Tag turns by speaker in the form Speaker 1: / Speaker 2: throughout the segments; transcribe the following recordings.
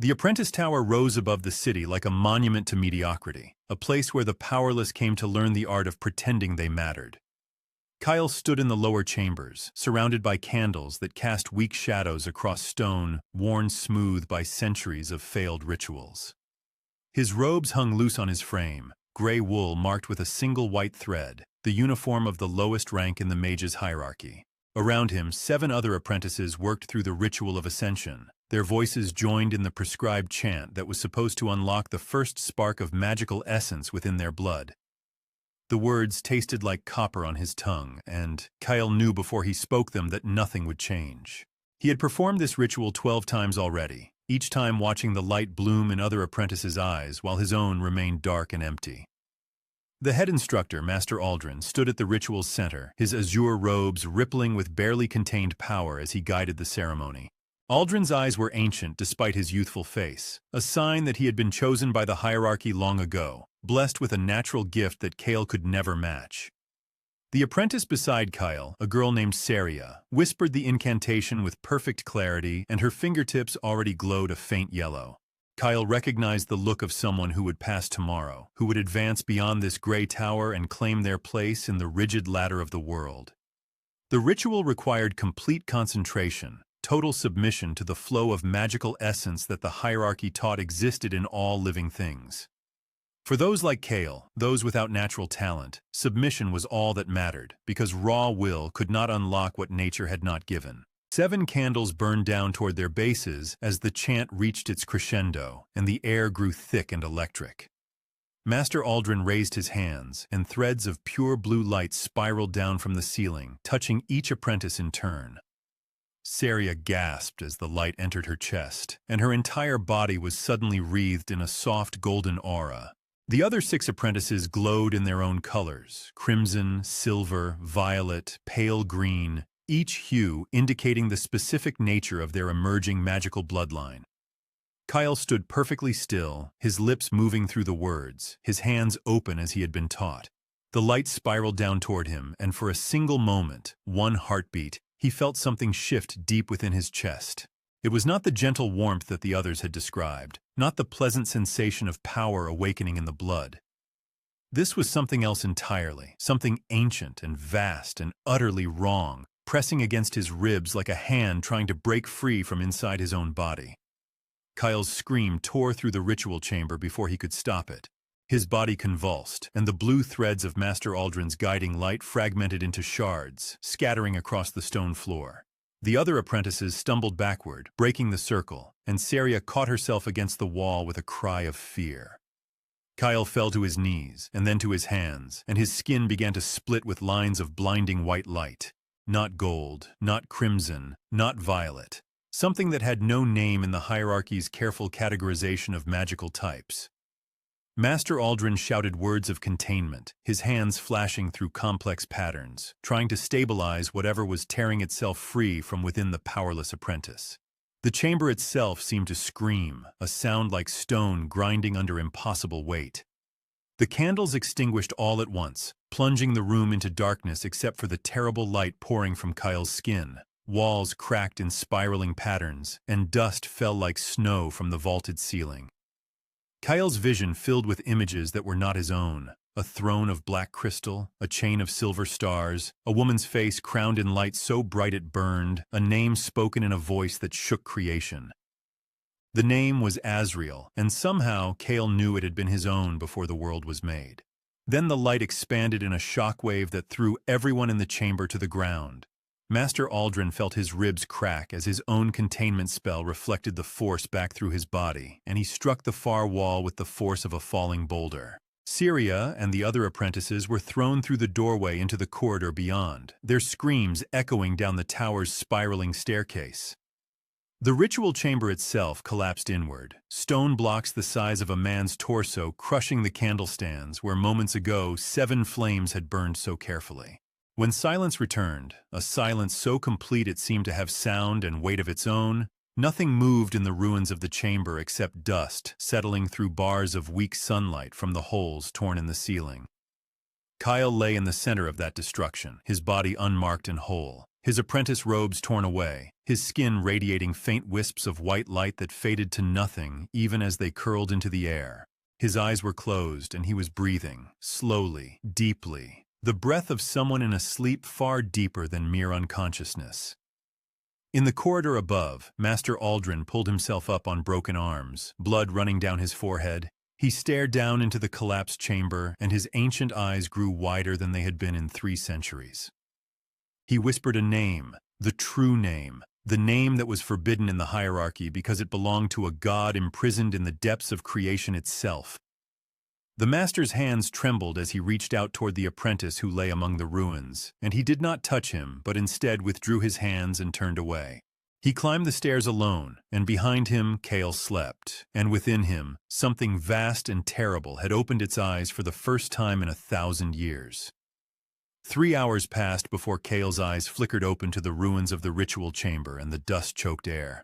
Speaker 1: The apprentice tower rose above the city like a monument to mediocrity, a place where the powerless came to learn the art of pretending they mattered. Kyle stood in the lower chambers, surrounded by candles that cast weak shadows across stone worn smooth by centuries of failed rituals. His robes hung loose on his frame, gray wool marked with a single white thread, the uniform of the lowest rank in the mage's hierarchy. Around him, 7 other apprentices worked through the ritual of ascension. Their voices joined in the prescribed chant that was supposed to unlock the first spark of magical essence within their blood. The words tasted like copper on his tongue, and Kyle knew before he spoke them that nothing would change. He had performed this ritual 12 times already, each time watching the light bloom in other apprentices' eyes while his own remained dark and empty. The head instructor, Master Aldrin, stood at the ritual's center, his azure robes rippling with barely contained power as he guided the ceremony. Aldrin's eyes were ancient despite his youthful face, a sign that he had been chosen by the hierarchy long ago, blessed with a natural gift that Kale could never match. The apprentice beside Kyle, a girl named Saria, whispered the incantation with perfect clarity, and her fingertips already glowed a faint yellow. Kyle recognized the look of someone who would pass tomorrow, who would advance beyond this gray tower and claim their place in the rigid ladder of the world. The ritual required complete concentration, total submission to the flow of magical essence that the hierarchy taught existed in all living things. For those like Kale, those without natural talent, submission was all that mattered, because raw will could not unlock what nature had not given. 7 candles burned down toward their bases as the chant reached its crescendo, and the air grew thick and electric. Master Aldrin raised his hands, and threads of pure blue light spiraled down from the ceiling, touching each apprentice in turn. Saria gasped as the light entered her chest, and her entire body was suddenly wreathed in a soft golden aura. The other 6 apprentices glowed in their own colors: crimson, silver, violet, pale green, each hue indicating the specific nature of their emerging magical bloodline. Kyle stood perfectly still, his lips moving through the words, his hands open as he had been taught. The light spiraled down toward him, and for a single moment, one heartbeat, he felt something shift deep within his chest. It was not the gentle warmth that the others had described, not the pleasant sensation of power awakening in the blood. This was something else entirely, something ancient and vast and utterly wrong, pressing against his ribs like a hand trying to break free from inside his own body. Kyle's scream tore through the ritual chamber before he could stop it. His body convulsed, and the blue threads of Master Aldrin's guiding light fragmented into shards, scattering across the stone floor. The other apprentices stumbled backward, breaking the circle, and Saria caught herself against the wall with a cry of fear. Kyle fell to his knees, and then to his hands, and his skin began to split with lines of blinding white light. Not gold, not crimson, not violet. Something that had no name in the hierarchy's careful categorization of magical types. Master Aldrin shouted words of containment, his hands flashing through complex patterns, trying to stabilize whatever was tearing itself free from within the powerless apprentice. The chamber itself seemed to scream, a sound like stone grinding under impossible weight. The candles extinguished all at once, plunging the room into darkness except for the terrible light pouring from Kyle's skin. Walls cracked in spiraling patterns, and dust fell like snow from the vaulted ceiling. Kyle's vision filled with images that were not his own: a throne of black crystal, a chain of silver stars, a woman's face crowned in light so bright it burned, a name spoken in a voice that shook creation. The name was Azrael, and somehow Kale knew it had been his own before the world was made. Then the light expanded in a shockwave that threw everyone in the chamber to the ground. Master Aldrin felt his ribs crack as his own containment spell reflected the force back through his body, and he struck the far wall with the force of a falling boulder. Saria and the other apprentices were thrown through the doorway into the corridor beyond, their screams echoing down the tower's spiraling staircase. The ritual chamber itself collapsed inward, stone blocks the size of a man's torso crushing the candlestands where moments ago 7 flames had burned so carefully. When silence returned, a silence so complete it seemed to have sound and weight of its own, nothing moved in the ruins of the chamber except dust settling through bars of weak sunlight from the holes torn in the ceiling. Kyle lay in the center of that destruction, his body unmarked and whole. his apprentice robes torn away, his skin radiating faint wisps of white light that faded to nothing even as they curled into the air. His eyes were closed and he was breathing, slowly, deeply, the breath of someone in a sleep far deeper than mere unconsciousness. In the corridor above, Master Aldrin pulled himself up on broken arms, blood running down his forehead. He stared down into the collapsed chamber, and his ancient eyes grew wider than they had been in 3 centuries. He whispered a name, the true name, the name that was forbidden in the hierarchy because it belonged to a god imprisoned in the depths of creation itself. The master's hands trembled as he reached out toward the apprentice who lay among the ruins, and he did not touch him, but instead withdrew his hands and turned away. He climbed the stairs alone, and behind him, Kale slept, and within him, something vast and terrible had opened its eyes for the first time in 1,000 years. 3 hours passed before Kale's eyes flickered open to the ruins of the ritual chamber and the dust-choked air.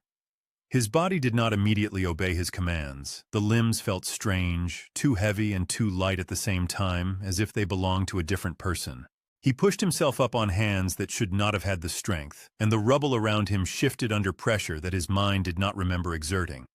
Speaker 1: His body did not immediately obey his commands. The limbs felt strange, too heavy and too light at the same time, as if they belonged to a different person. He pushed himself up on hands that should not have had the strength, and the rubble around him shifted under pressure that his mind did not remember exerting.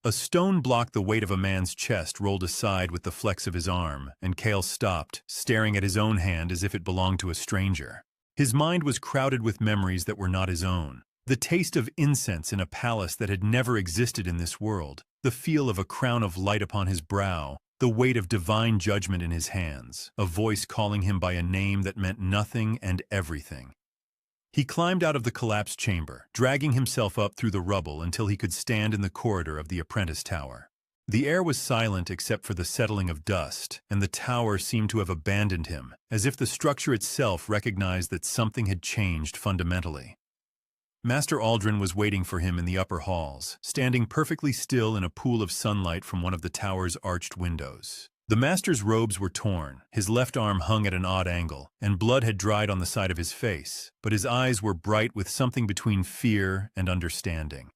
Speaker 1: A stone block the weight of a man's chest rolled aside with the flex of his arm, and Kale stopped, staring at his own hand as if it belonged to a stranger. His mind was crowded with memories that were not his own. The taste of incense in a palace that had never existed in this world, the feel of a crown of light upon his brow, the weight of divine judgment in his hands, a voice calling him by a name that meant nothing and everything. He climbed out of the collapsed chamber, dragging himself up through the rubble until he could stand in the corridor of the apprentice tower. The air was silent except for the settling of dust, and the tower seemed to have abandoned him, as if the structure itself recognized that something had changed fundamentally. Master Aldrin was waiting for him in the upper halls, standing perfectly still in a pool of sunlight from one of the tower's arched windows. The master's robes were torn, his left arm hung at an odd angle, and blood had dried on the side of his face, but his eyes were bright with something between fear and understanding.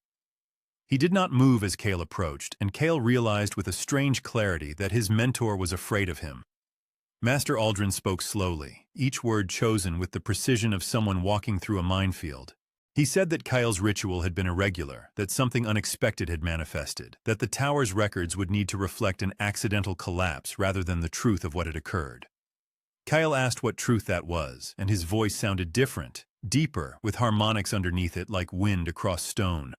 Speaker 1: He did not move as Kale approached, and Kale realized with a strange clarity that his mentor was afraid of him. Master Aldrin spoke slowly, each word chosen with the precision of someone walking through a minefield. He said that Kyle's ritual had been irregular, that something unexpected had manifested, that the tower's records would need to reflect an accidental collapse rather than the truth of what had occurred. Kyle asked what truth that was, and his voice sounded different, deeper, with harmonics underneath it like wind across stone.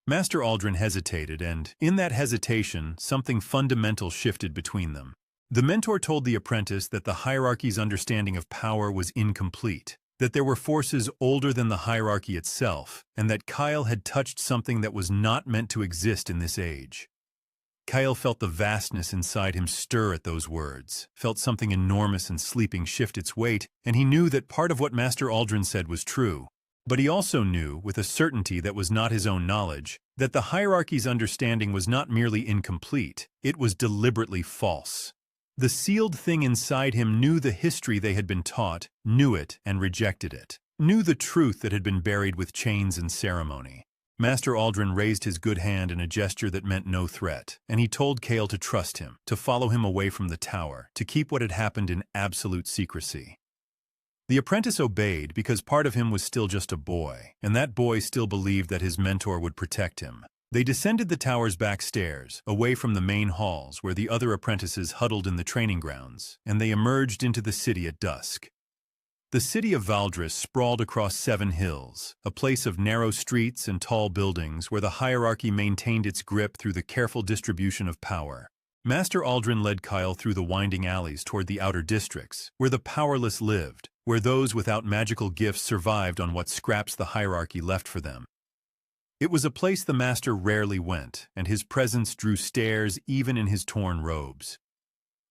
Speaker 1: Master Aldrin hesitated, and, in that hesitation, something fundamental shifted between them. The mentor told the apprentice that the hierarchy's understanding of power was incomplete, that there were forces older than the hierarchy itself, and that Kyle had touched something that was not meant to exist in this age. Kyle felt the vastness inside him stir at those words, felt something enormous and sleeping shift its weight, and he knew that part of what Master Aldrin said was true. But he also knew, with a certainty that was not his own knowledge, that the hierarchy's understanding was not merely incomplete, it was deliberately false. The sealed thing inside him knew the history they had been taught, knew it and rejected it, knew the truth that had been buried with chains and ceremony. Master Aldrin raised his good hand in a gesture that meant no threat, and he told Kale to trust him, to follow him away from the tower, to keep what had happened in absolute secrecy. The apprentice obeyed because part of him was still just a boy, and that boy still believed that his mentor would protect him. They descended the tower's back stairs, away from the main halls where the other apprentices huddled in the training grounds, and they emerged into the city at dusk. The city of Valdris sprawled across 7 hills, a place of narrow streets and tall buildings where the hierarchy maintained its grip through the careful distribution of power. Master Aldrin led Kyle through the winding alleys toward the outer districts, where the powerless lived, where those without magical gifts survived on what scraps the hierarchy left for them. It was a place the master rarely went, and his presence drew stares even in his torn robes.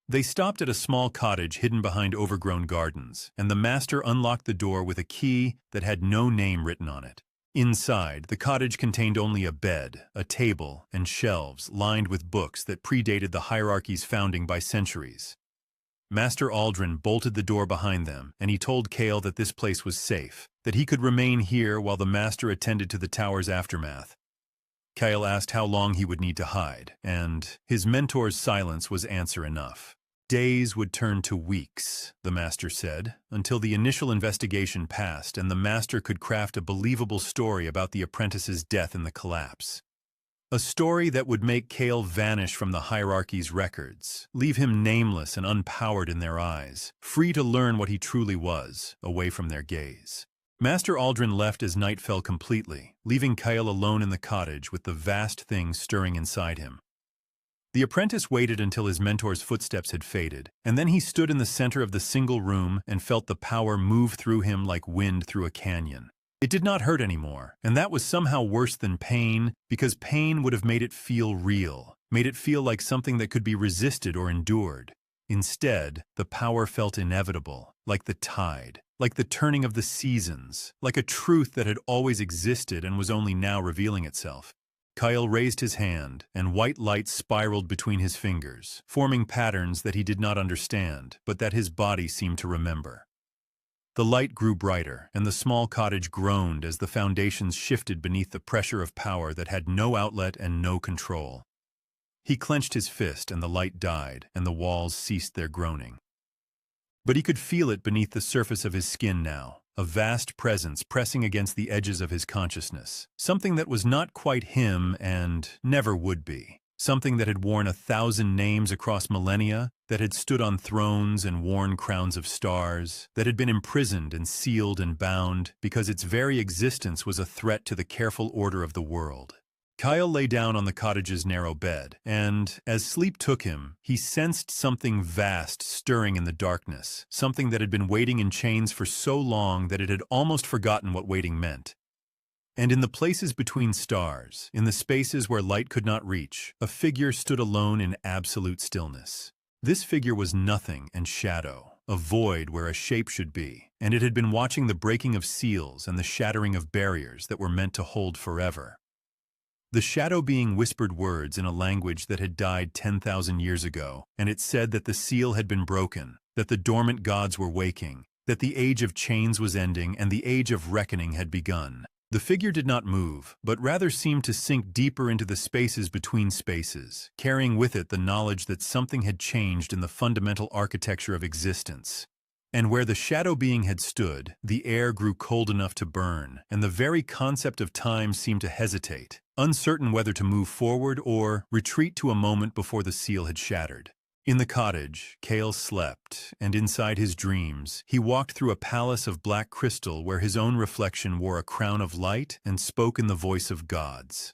Speaker 1: They stopped at a small cottage hidden behind overgrown gardens, and the master unlocked the door with a key that had no name written on it. Inside, the cottage contained only a bed, a table, and shelves lined with books that predated the hierarchy's founding by centuries. Master Aldrin bolted the door behind them, and he told Kale that this place was safe, that he could remain here while the master attended to the tower's aftermath. Kale asked how long he would need to hide, and his mentor's silence was answer enough. Days would turn to weeks, the master said, until the initial investigation passed and the master could craft a believable story about the apprentice's death in the collapse. A story that would make Kale vanish from the hierarchy's records, leave him nameless and unpowered in their eyes, free to learn what he truly was, away from their gaze. Master Aldrin left as night fell completely, leaving Kyle alone in the cottage with the vast things stirring inside him. The apprentice waited until his mentor's footsteps had faded, and then he stood in the center of the single room and felt the power move through him like wind through a canyon. It did not hurt anymore, and that was somehow worse than pain, because pain would have made it feel real, made it feel like something that could be resisted or endured. Instead, the power felt inevitable, like the tide, like the turning of the seasons, like a truth that had always existed and was only now revealing itself. Kyle raised his hand, and white light spiraled between his fingers, forming patterns that he did not understand, but that his body seemed to remember. The light grew brighter, and the small cottage groaned as the foundations shifted beneath the pressure of power that had no outlet and no control. He clenched his fist, and the light died, and the walls ceased their groaning. But he could feel it beneath the surface of his skin now, a vast presence pressing against the edges of his consciousness, something that was not quite him and never would be. Something that had worn 1,000 names across millennia, that had stood on thrones and worn crowns of stars, that had been imprisoned and sealed and bound because its very existence was a threat to the careful order of the world. Kyle lay down on the cottage's narrow bed, and, as sleep took him, he sensed something vast stirring in the darkness, something that had been waiting in chains for so long that it had almost forgotten what waiting meant. And in the places between stars, in the spaces where light could not reach, a figure stood alone in absolute stillness. This figure was nothing and shadow, a void where a shape should be, and it had been watching the breaking of seals and the shattering of barriers that were meant to hold forever. The shadow being whispered words in a language that had died 10,000 years ago, and it said that the seal had been broken, that the dormant gods were waking, that the age of chains was ending and the age of reckoning had begun. The figure did not move, but rather seemed to sink deeper into the spaces between spaces, carrying with it the knowledge that something had changed in the fundamental architecture of existence. And where the shadow being had stood, the air grew cold enough to burn, and the very concept of time seemed to hesitate, uncertain whether to move forward or retreat to a moment before the seal had shattered. In the cottage, Kale slept, and inside his dreams, he walked through a palace of black crystal where his own reflection wore a crown of light and spoke in the voice of gods.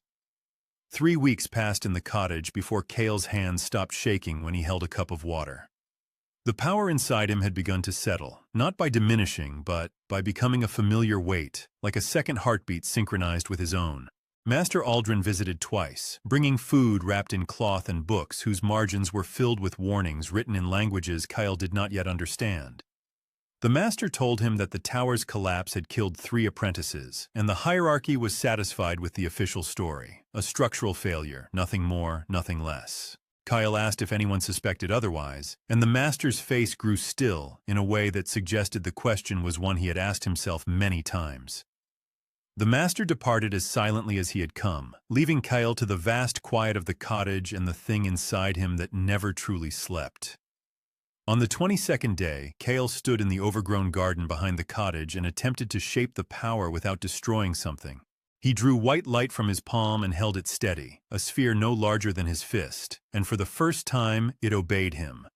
Speaker 1: 3 weeks passed in the cottage before Kale's hands stopped shaking when he held a cup of water. The power inside him had begun to settle, not by diminishing, but by becoming a familiar weight, like a second heartbeat synchronized with his own. Master Aldrin visited twice, bringing food wrapped in cloth and books whose margins were filled with warnings written in languages Kyle did not yet understand. The master told him that the tower's collapse had killed 3 apprentices, and the hierarchy was satisfied with the official story. A structural failure, nothing more, nothing less. Kyle asked if anyone suspected otherwise, and the master's face grew still in a way that suggested the question was one he had asked himself many times. The master departed as silently as he had come, leaving Kyle to the vast quiet of the cottage and the thing inside him that never truly slept. On the 22nd day, Kale stood in the overgrown garden behind the cottage and attempted to shape the power without destroying something. He drew white light from his palm and held it steady, a sphere no larger than his fist, and for the first time it obeyed him.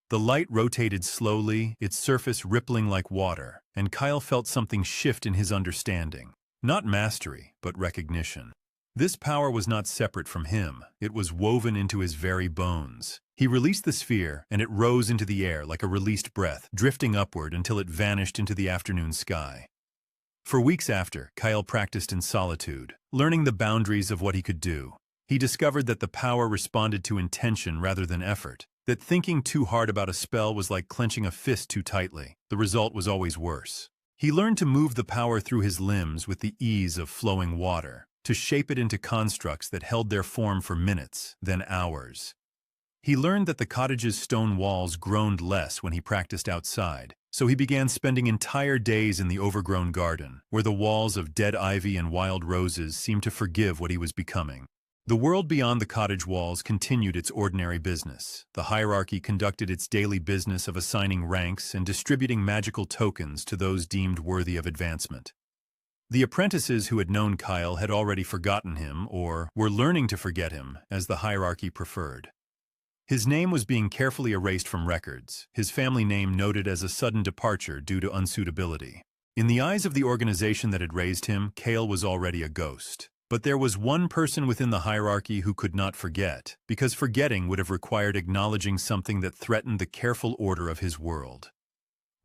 Speaker 1: The light rotated slowly, its surface rippling like water, and Kyle felt something shift in his understanding. Not mastery, but recognition. This power was not separate from him, it was woven into his very bones. He released the sphere, and it rose into the air like a released breath, drifting upward until it vanished into the afternoon sky. For weeks after, Kyle practiced in solitude, learning the boundaries of what he could do. He discovered that the power responded to intention rather than effort, that thinking too hard about a spell was like clenching a fist too tightly. The result was always worse. He learned to move the power through his limbs with the ease of flowing water, to shape it into constructs that held their form for minutes, then hours. He learned that the cottage's stone walls groaned less when he practiced outside, so he began spending entire days in the overgrown garden, where the walls of dead ivy and wild roses seemed to forgive what he was becoming. The world beyond the cottage walls continued its ordinary business. The hierarchy conducted its daily business of assigning ranks and distributing magical tokens to those deemed worthy of advancement. The apprentices who had known Kyle had already forgotten him or were learning to forget him, as the hierarchy preferred. His name was being carefully erased from records, his family name noted as a sudden departure due to unsuitability. In the eyes of the organization that had raised him, Kale was already a ghost. But there was one person within the hierarchy who could not forget, because forgetting would have required acknowledging something that threatened the careful order of his world.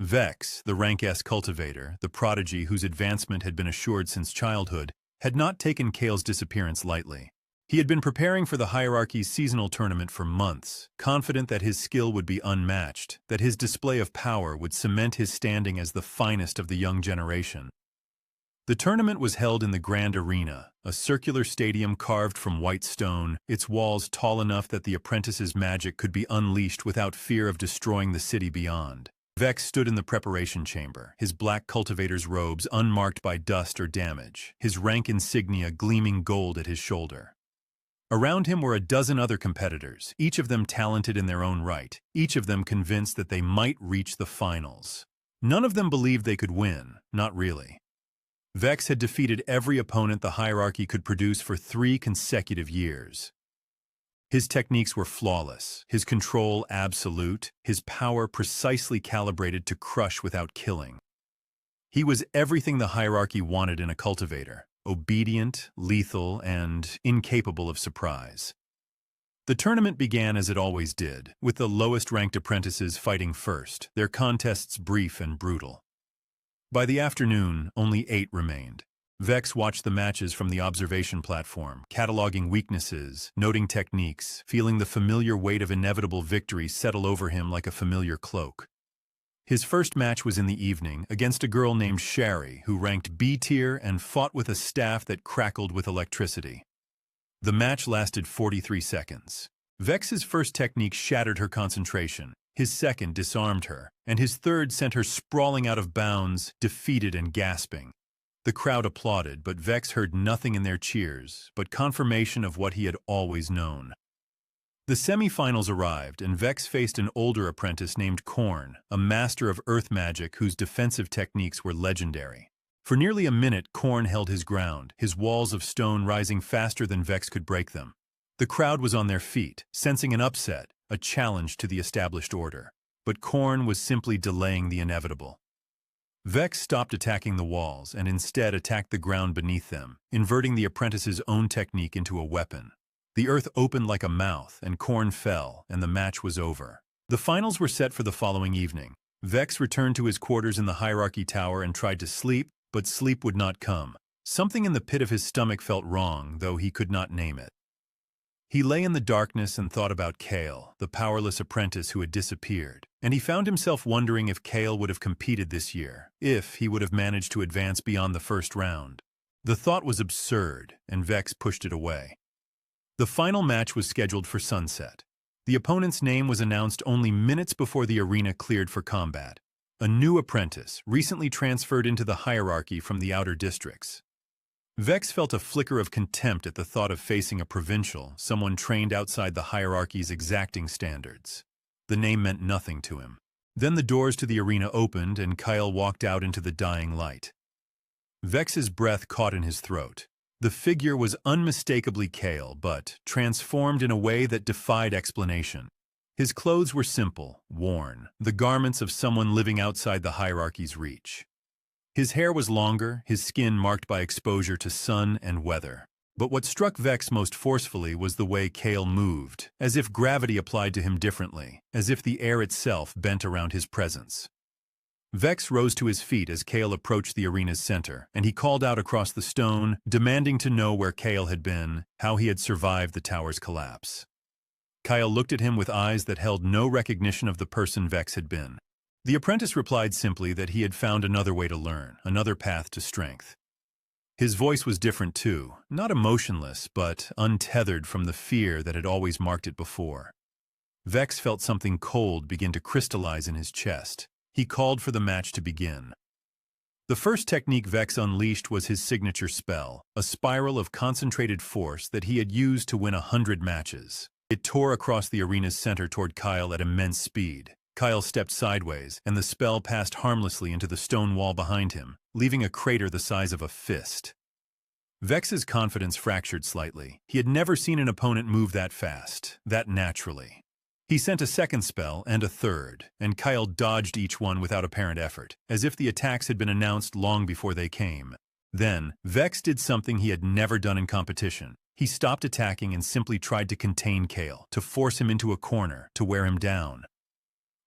Speaker 1: Vex, the rank S cultivator, the prodigy whose advancement had been assured since childhood, had not taken Kale's disappearance lightly. He had been preparing for the hierarchy's seasonal tournament for months, confident that his skill would be unmatched, that his display of power would cement his standing as the finest of the young generation. The tournament was held in the Grand Arena, a circular stadium carved from white stone, its walls tall enough that the apprentice's magic could be unleashed without fear of destroying the city beyond. Vex stood in the preparation chamber, his black cultivator's robes unmarked by dust or damage, his rank insignia gleaming gold at his shoulder. Around him were a dozen other competitors, each of them talented in their own right, each of them convinced that they might reach the finals. None of them believed they could win, not really. Vex had defeated every opponent the hierarchy could produce for 3 consecutive years. His techniques were flawless, his control absolute, his power precisely calibrated to crush without killing. He was everything the hierarchy wanted in a cultivator: obedient, lethal, and incapable of surprise. The tournament began as it always did, with the lowest-ranked apprentices fighting first, their contests brief and brutal. By the afternoon, only 8 remained. Vex watched the matches from the observation platform, cataloging weaknesses, noting techniques, feeling the familiar weight of inevitable victory settle over him like a familiar cloak. His first match was in the evening, against a girl named Sherry, who ranked B tier and fought with a staff that crackled with electricity. The match lasted 43 seconds. Vex's first technique shattered her concentration. His second disarmed her, and his third sent her sprawling out of bounds, defeated and gasping. The crowd applauded, but Vex heard nothing in their cheers, but confirmation of what he had always known. The semi-finals arrived, and Vex faced an older apprentice named Korn, a master of earth magic whose defensive techniques were legendary. For nearly a minute, Korn held his ground, his walls of stone rising faster than Vex could break them. The crowd was on their feet, sensing an upset, a challenge to the established order. But Korn was simply delaying the inevitable. Vex stopped attacking the walls and instead attacked the ground beneath them, inverting the apprentice's own technique into a weapon. The earth opened like a mouth, and Korn fell, and the match was over. The finals were set for the following evening. Vex returned to his quarters in the hierarchy tower and tried to sleep, but sleep would not come. Something in the pit of his stomach felt wrong, though he could not name it. He lay in the darkness and thought about Kale, the powerless apprentice who had disappeared, and he found himself wondering if Kale would have competed this year, if he would have managed to advance beyond the first round. The thought was absurd, and Vex pushed it away. The final match was scheduled for sunset. The opponent's name was announced only minutes before the arena cleared for combat. A new apprentice, recently transferred into the hierarchy from the outer districts. Vex felt a flicker of contempt at the thought of facing a provincial, someone trained outside the hierarchy's exacting standards. The name meant nothing to him. Then the doors to the arena opened and Kyle walked out into the dying light. Vex's breath caught in his throat. The figure was unmistakably Kale, but transformed in a way that defied explanation. His clothes were simple, worn, the garments of someone living outside the hierarchy's reach. His hair was longer, his skin marked by exposure to sun and weather. But what struck Vex most forcefully was the way Kale moved, as if gravity applied to him differently, as if the air itself bent around his presence. Vex rose to his feet as Kale approached the arena's center, and he called out across the stone, demanding to know where Kale had been, how he had survived the tower's collapse. Kyle looked at him with eyes that held no recognition of the person Vex had been. The apprentice replied simply that he had found another way to learn, another path to strength. His voice was different too, not emotionless, but untethered from the fear that had always marked it before. Vex felt something cold begin to crystallize in his chest. He called for the match to begin. The first technique Vex unleashed was his signature spell, a spiral of concentrated force that he had used to win 100 matches. It tore across the arena's center toward Kyle at immense speed. Kyle stepped sideways, and the spell passed harmlessly into the stone wall behind him, leaving a crater the size of a fist. Vex's confidence fractured slightly. He had never seen an opponent move that fast, that naturally. He sent a second spell and a third, and Kyle dodged each one without apparent effort, as if the attacks had been announced long before they came. Then, Vex did something he had never done in competition. He stopped attacking and simply tried to contain Kale, to force him into a corner, to wear him down.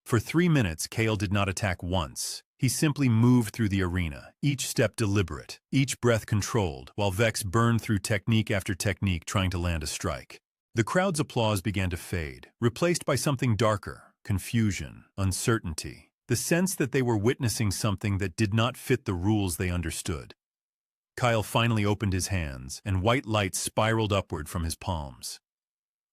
Speaker 1: For 3 minutes, Kale did not attack once. He simply moved through the arena, each step deliberate, each breath controlled, while Vex burned through technique after technique trying to land a strike. The crowd's applause began to fade, replaced by something darker, confusion, uncertainty, the sense that they were witnessing something that did not fit the rules they understood. Kyle finally opened his hands, and white light spiraled upward from his palms.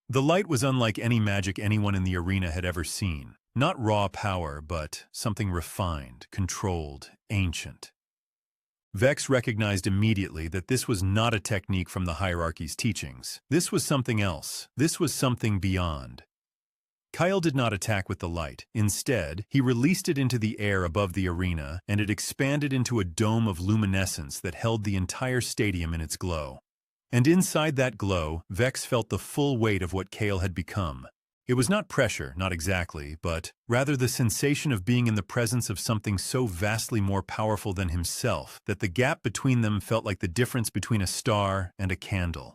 Speaker 1: The light was unlike any magic anyone in the arena had ever seen. Not raw power, but something refined, controlled, ancient. Vex recognized immediately that this was not a technique from the hierarchy's teachings. This was something else. This was something beyond. Kyle did not attack with the light. Instead, he released it into the air above the arena, and it expanded into a dome of luminescence that held the entire stadium in its glow. And inside that glow, Vex felt the full weight of what Kale had become. It was not pressure, not exactly, but rather the sensation of being in the presence of something so vastly more powerful than himself that the gap between them felt like the difference between a star and a candle.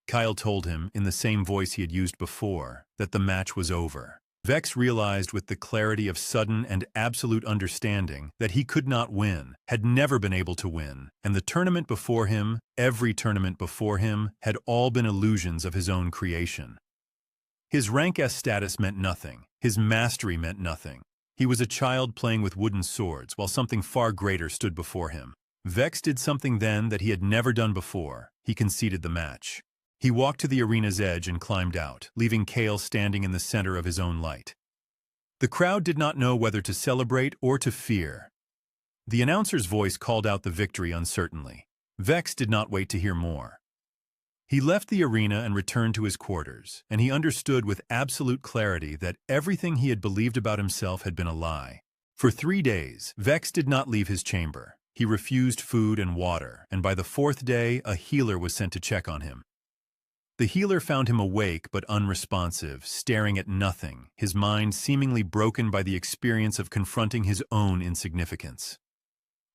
Speaker 1: Kyle told him, in the same voice he had used before, that the match was over. Vex realized with the clarity of sudden and absolute understanding that he could not win, had never been able to win, and the tournament before him, every tournament before him, had all been illusions of his own creation. His rank S status meant nothing. His mastery meant nothing. He was a child playing with wooden swords while something far greater stood before him. Vex did something then that he had never done before. He conceded the match. He walked to the arena's edge and climbed out, leaving Kale standing in the center of his own light. The crowd did not know whether to celebrate or to fear. The announcer's voice called out the victory uncertainly. Vex did not wait to hear more. He left the arena and returned to his quarters, and he understood with absolute clarity that everything he had believed about himself had been a lie. For 3 days, Vex did not leave his chamber. He refused food and water, and by the 4th day, a healer was sent to check on him. The healer found him awake but unresponsive, staring at nothing, his mind seemingly broken by the experience of confronting his own insignificance.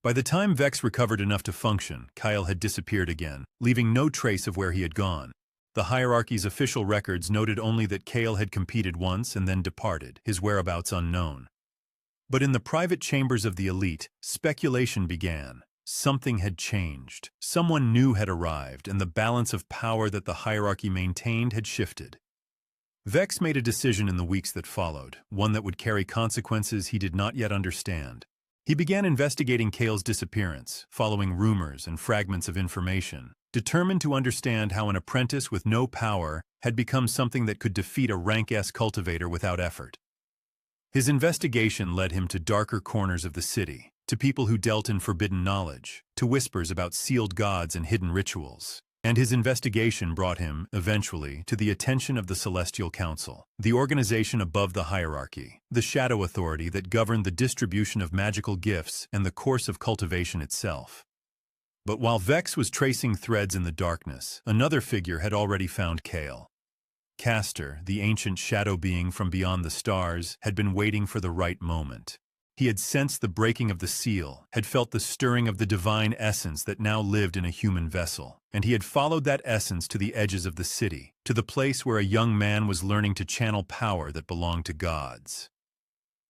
Speaker 1: By the time Vex recovered enough to function, Kyle had disappeared again, leaving no trace of where he had gone. The hierarchy's official records noted only that Kale had competed once and then departed, his whereabouts unknown. But in the private chambers of the elite, speculation began. Something had changed. Someone new had arrived, and the balance of power that the hierarchy maintained had shifted. Vex made a decision in the weeks that followed, one that would carry consequences he did not yet understand. He began investigating Kale's disappearance, following rumors and fragments of information, determined to understand how an apprentice with no power had become something that could defeat a rank S cultivator without effort. His investigation led him to darker corners of the city, to people who dealt in forbidden knowledge, to whispers about sealed gods and hidden rituals. And his investigation brought him, eventually, to the attention of the Celestial Council, the organization above the hierarchy, the shadow authority that governed the distribution of magical gifts and the course of cultivation itself. But while Vex was tracing threads in the darkness, another figure had already found Kale. Castor, the ancient shadow being from beyond the stars, had been waiting for the right moment. He had sensed the breaking of the seal, had felt the stirring of the divine essence that now lived in a human vessel, and he had followed that essence to the edges of the city, to the place where a young man was learning to channel power that belonged to gods.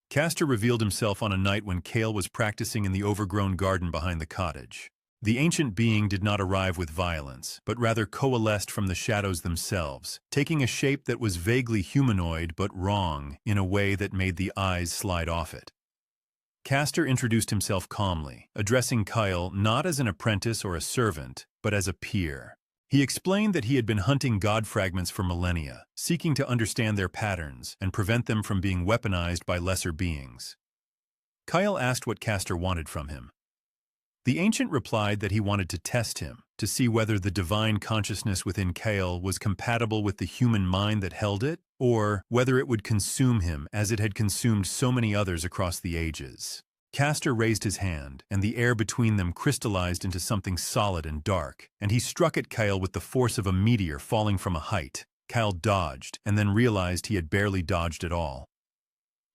Speaker 1: Castor revealed himself on a night when Kale was practicing in the overgrown garden behind the cottage. The ancient being did not arrive with violence, but rather coalesced from the shadows themselves, taking a shape that was vaguely humanoid but wrong in a way that made the eyes slide off it. Castor introduced himself calmly, addressing Kyle not as an apprentice or a servant, but as a peer. He explained that he had been hunting god fragments for millennia, seeking to understand their patterns and prevent them from being weaponized by lesser beings. Kyle asked what Castor wanted from him. The ancient replied that he wanted to test him, to see whether the divine consciousness within Kale was compatible with the human mind that held it, or whether it would consume him as it had consumed so many others across the ages. Castor raised his hand, and the air between them crystallized into something solid and dark, and he struck at Kale with the force of a meteor falling from a height. Kyle dodged, and then realized he had barely dodged at all.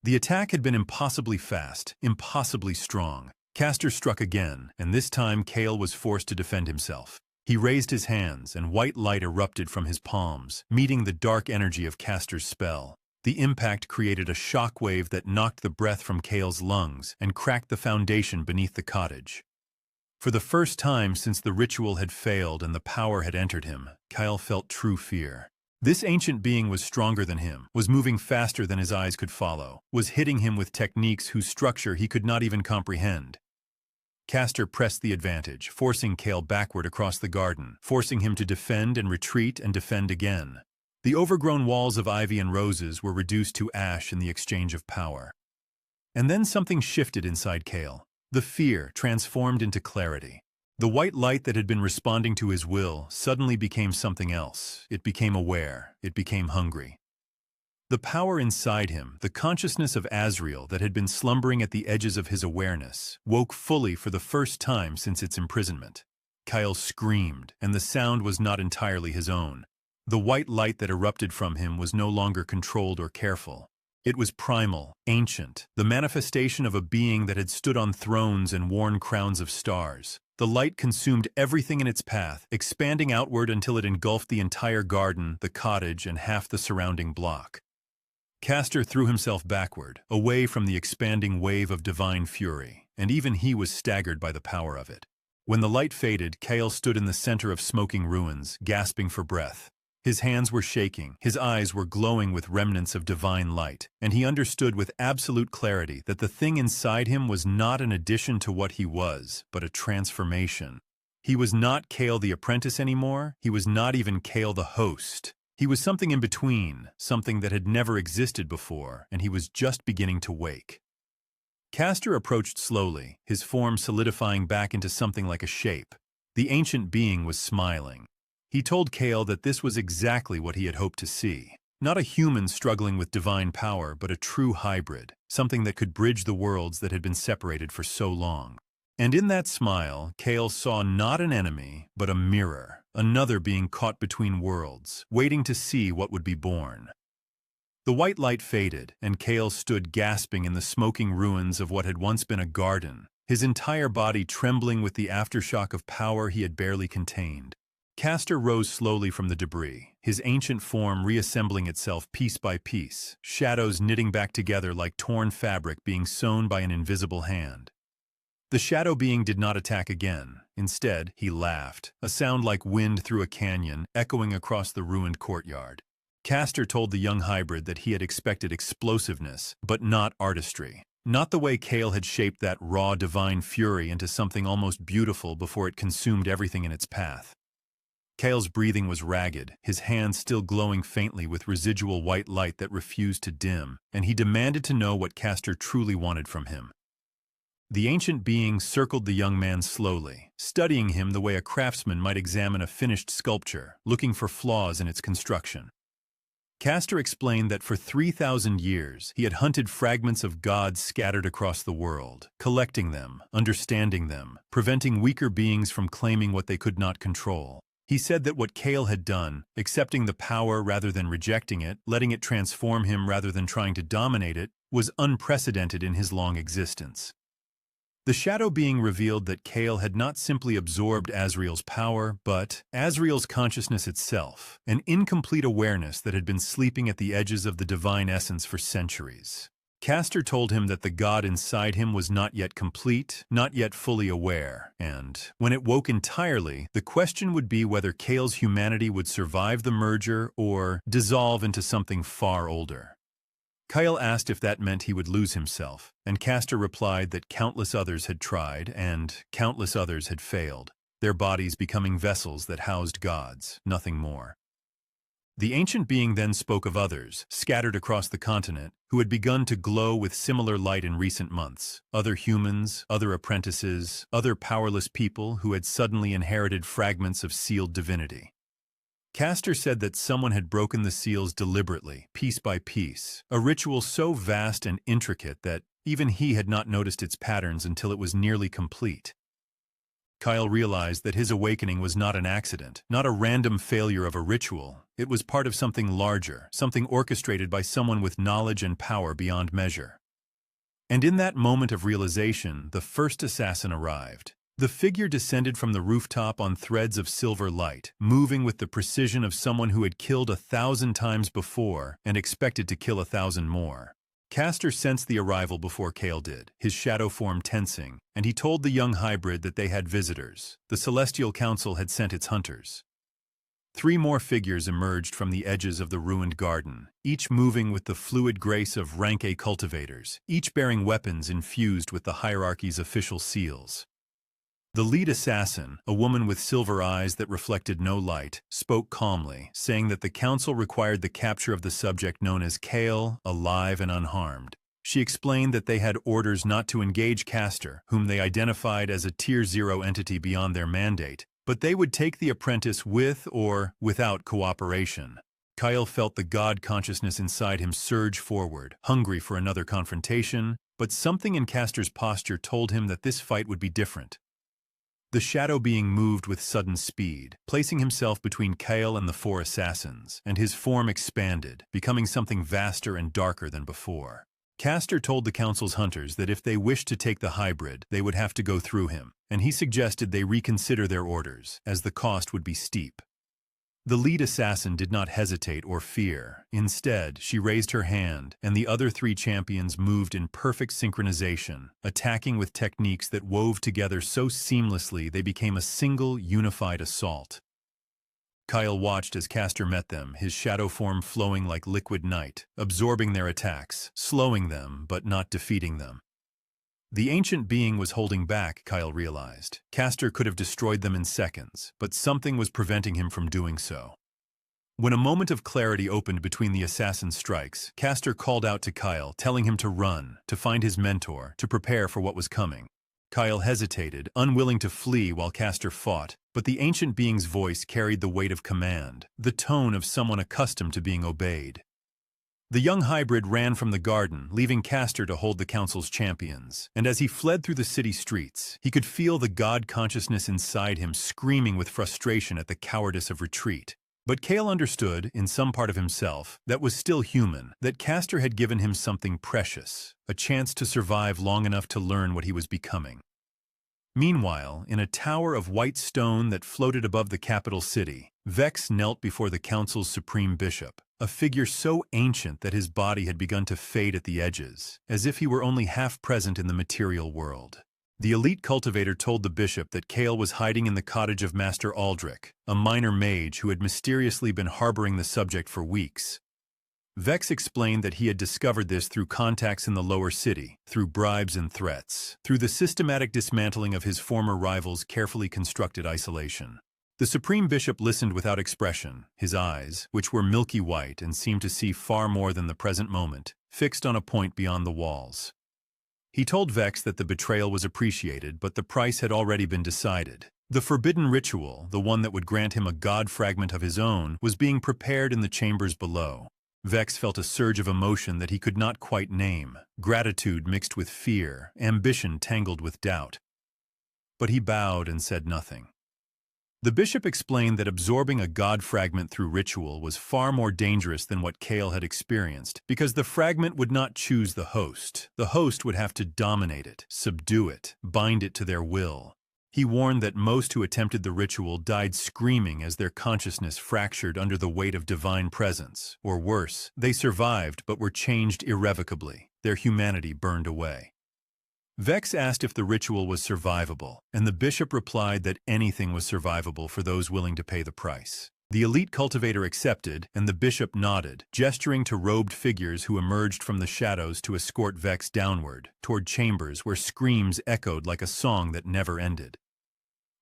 Speaker 1: The attack had been impossibly fast, impossibly strong. Castor struck again, and this time Kale was forced to defend himself. He raised his hands, and white light erupted from his palms, meeting the dark energy of Castor's spell. The impact created a shock wave that knocked the breath from Kale's lungs and cracked the foundation beneath the cottage. For the first time since the ritual had failed and the power had entered him, Kyle felt true fear. This ancient being was stronger than him, was moving faster than his eyes could follow, was hitting him with techniques whose structure he could not even comprehend. Castor pressed the advantage, forcing Kale backward across the garden, forcing him to defend and retreat and defend again. The overgrown walls of ivy and roses were reduced to ash in the exchange of power. And then something shifted inside Kale. The fear transformed into clarity. The white light that had been responding to his will suddenly became something else. It became aware. It became hungry. The power inside him, the consciousness of Azrael that had been slumbering at the edges of his awareness, woke fully for the first time since its imprisonment. Kyle screamed, and the sound was not entirely his own. The white light that erupted from him was no longer controlled or careful. It was primal, ancient, the manifestation of a being that had stood on thrones and worn crowns of stars. The light consumed everything in its path, expanding outward until it engulfed the entire garden, the cottage, and half the surrounding block. Castor threw himself backward, away from the expanding wave of divine fury, and even he was staggered by the power of it. When the light faded, Kale stood in the center of smoking ruins, gasping for breath. His hands were shaking, his eyes were glowing with remnants of divine light, and he understood with absolute clarity that the thing inside him was not an addition to what he was, but a transformation. He was not Kale the apprentice anymore, he was not even Kale the host. He was something in between, something that had never existed before, and he was just beginning to wake. Castor approached slowly, his form solidifying back into something like a shape. The ancient being was smiling. He told Kale that this was exactly what he had hoped to see. Not a human struggling with divine power, but a true hybrid, something that could bridge the worlds that had been separated for so long. And in that smile, Kale saw not an enemy, but a mirror, another being caught between worlds, waiting to see what would be born. The white light faded, and Kale stood gasping in the smoking ruins of what had once been a garden, his entire body trembling with the aftershock of power he had barely contained. Castor rose slowly from the debris, his ancient form reassembling itself piece by piece, shadows knitting back together like torn fabric being sewn by an invisible hand. The shadow being did not attack again. Instead, he laughed, a sound like wind through a canyon, echoing across the ruined courtyard. Castor told the young hybrid that he had expected explosiveness, but not artistry. Not the way Kale had shaped that raw divine fury into something almost beautiful before it consumed everything in its path. Kale's breathing was ragged, his hands still glowing faintly with residual white light that refused to dim, and he demanded to know what Castor truly wanted from him. The ancient being circled the young man slowly, studying him the way a craftsman might examine a finished sculpture, looking for flaws in its construction. Castor explained that for 3,000 years he had hunted fragments of gods scattered across the world, collecting them, understanding them, preventing weaker beings from claiming what they could not control. He said that what Kale had done, accepting the power rather than rejecting it, letting it transform him rather than trying to dominate it, was unprecedented in his long existence. The shadow being revealed that Kale had not simply absorbed Azrael's power, but Azrael's consciousness itself, an incomplete awareness that had been sleeping at the edges of the divine essence for centuries. Castor told him that the god inside him was not yet complete, not yet fully aware, and, when it woke entirely, the question would be whether Kale's humanity would survive the merger or dissolve into something far older. Kyle asked if that meant he would lose himself, and Castor replied that countless others had tried and countless others had failed, their bodies becoming vessels that housed gods, nothing more. The ancient being then spoke of others, scattered across the continent, who had begun to glow with similar light in recent months. Other humans, other apprentices, other powerless people who had suddenly inherited fragments of sealed divinity. Castor said that someone had broken the seals deliberately, piece by piece, a ritual so vast and intricate that even he had not noticed its patterns until it was nearly complete. Kyle realized that his awakening was not an accident, not a random failure of a ritual. It was part of something larger, something orchestrated by someone with knowledge and power beyond measure. And in that moment of realization, the first assassin arrived. The figure descended from the rooftop on threads of silver light, moving with the precision of someone who had killed 1,000 times before and expected to kill 1,000 more. Castor sensed the arrival before Kale did, his shadow form tensing, and he told the young hybrid that they had visitors. The Celestial Council had sent its hunters. 3 more figures emerged from the edges of the ruined garden, each moving with the fluid grace of rank A cultivators, each bearing weapons infused with the hierarchy's official seals. The lead assassin, a woman with silver eyes that reflected no light, spoke calmly, saying that the council required the capture of the subject known as Kale, alive and unharmed. She explained that they had orders not to engage Castor, whom they identified as a Tier 0 entity beyond their mandate, but they would take the apprentice with or without cooperation. Kyle felt the god consciousness inside him surge forward, hungry for another confrontation, but something in Castor's posture told him that this fight would be different. The shadow being moved with sudden speed, placing himself between Kale and the 4 assassins, and his form expanded, becoming something vaster and darker than before. Castor told the council's hunters that if they wished to take the hybrid, they would have to go through him, and he suggested they reconsider their orders, as the cost would be steep. The lead assassin did not hesitate or fear. Instead, she raised her hand, and the other 3 champions moved in perfect synchronization, attacking with techniques that wove together so seamlessly they became a single, unified assault. Kyle watched as Castor met them, his shadow form flowing like liquid night, absorbing their attacks, slowing them, but not defeating them. The ancient being was holding back, Kyle realized. Castor could have destroyed them in seconds, but something was preventing him from doing so. When a moment of clarity opened between the assassin's strikes, Castor called out to Kyle, telling him to run, to find his mentor, to prepare for what was coming. Kyle hesitated, unwilling to flee while Castor fought, but the ancient being's voice carried the weight of command, the tone of someone accustomed to being obeyed. The young hybrid ran from the garden, leaving Castor to hold the council's champions, and as he fled through the city streets, he could feel the god consciousness inside him screaming with frustration at the cowardice of retreat. But Kale understood, in some part of himself, that was still human, that Castor had given him something precious, a chance to survive long enough to learn what he was becoming. Meanwhile, in a tower of white stone that floated above the capital city, Vex knelt before the council's supreme bishop, a figure so ancient that his body had begun to fade at the edges, as if he were only half present in the material world. The elite cultivator told the bishop that Kale was hiding in the cottage of Master Aldrich, a minor mage who had mysteriously been harboring the subject for weeks. Vex explained that he had discovered this through contacts in the lower city, through bribes and threats, through the systematic dismantling of his former rival's carefully constructed isolation. The Supreme Bishop listened without expression, his eyes, which were milky white and seemed to see far more than the present moment, fixed on a point beyond the walls. He told Vex that the betrayal was appreciated, but the price had already been decided. The forbidden ritual, the one that would grant him a god fragment of his own, was being prepared in the chambers below. Vex felt a surge of emotion that he could not quite name, gratitude mixed with fear, ambition tangled with doubt. But he bowed and said nothing. The bishop explained that absorbing a god fragment through ritual was far more dangerous than what Kale had experienced, because the fragment would not choose the host. The host would have to dominate it, subdue it, bind it to their will. He warned that most who attempted the ritual died screaming as their consciousness fractured under the weight of divine presence, or worse, they survived but were changed irrevocably, their humanity burned away. Vex asked if the ritual was survivable, and the bishop replied that anything was survivable for those willing to pay the price. The elite cultivator accepted, and the bishop nodded, gesturing to robed figures who emerged from the shadows to escort Vex downward, toward chambers where screams echoed like a song that never ended.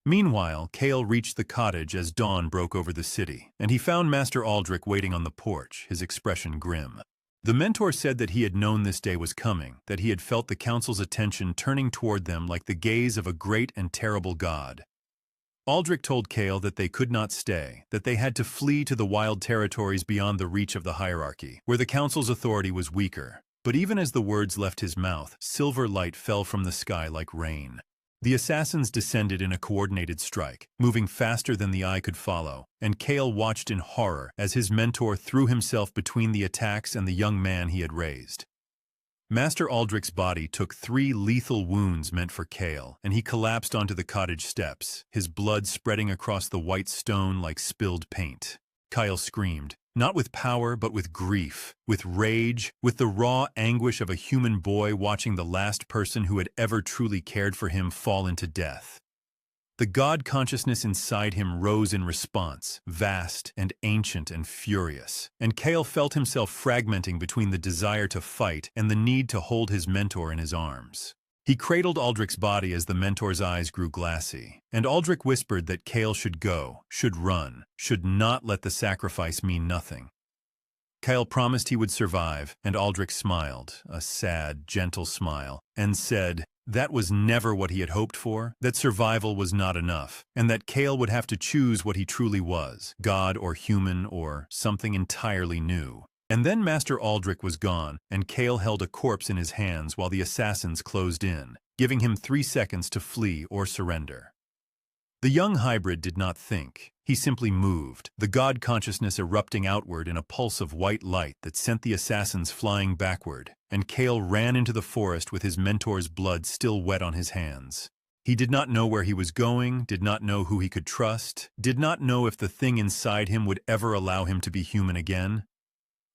Speaker 1: Meanwhile, Kale reached the cottage as dawn broke over the city, and he found Master Aldrich waiting on the porch, his expression grim. The mentor said that he had known this day was coming, that he had felt the council's attention turning toward them like the gaze of a great and terrible god. Aldrich told Kale that they could not stay, that they had to flee to the wild territories beyond the reach of the hierarchy, where the council's authority was weaker. But even as the words left his mouth, silver light fell from the sky like rain. The assassins descended in a coordinated strike, moving faster than the eye could follow, and Kale watched in horror as his mentor threw himself between the attacks and the young man he had raised. Master Aldrich's body took 3 lethal wounds meant for Kale, and he collapsed onto the cottage steps, his blood spreading across the white stone like spilled paint. Kyle screamed, not with power but with grief, with rage, with the raw anguish of a human boy watching the last person who had ever truly cared for him fall into death. The god consciousness inside him rose in response, vast and ancient and furious, and Kale felt himself fragmenting between the desire to fight and the need to hold his mentor in his arms. He cradled Aldrich's body as the mentor's eyes grew glassy, and Aldrich whispered that Kale should go, should run, should not let the sacrifice mean nothing. Kyle promised he would survive, and Aldrich smiled, a sad, gentle smile, and said that was never what he had hoped for, that survival was not enough, and that Kale would have to choose what he truly was, god or human or something entirely new. And then Master Aldrich was gone, and Kale held a corpse in his hands while the assassins closed in, giving him 3 seconds to flee or surrender. The young hybrid did not think. He simply moved, the god consciousness erupting outward in a pulse of white light that sent the assassins flying backward, and Kale ran into the forest with his mentor's blood still wet on his hands. He did not know where he was going, did not know who he could trust, did not know if the thing inside him would ever allow him to be human again.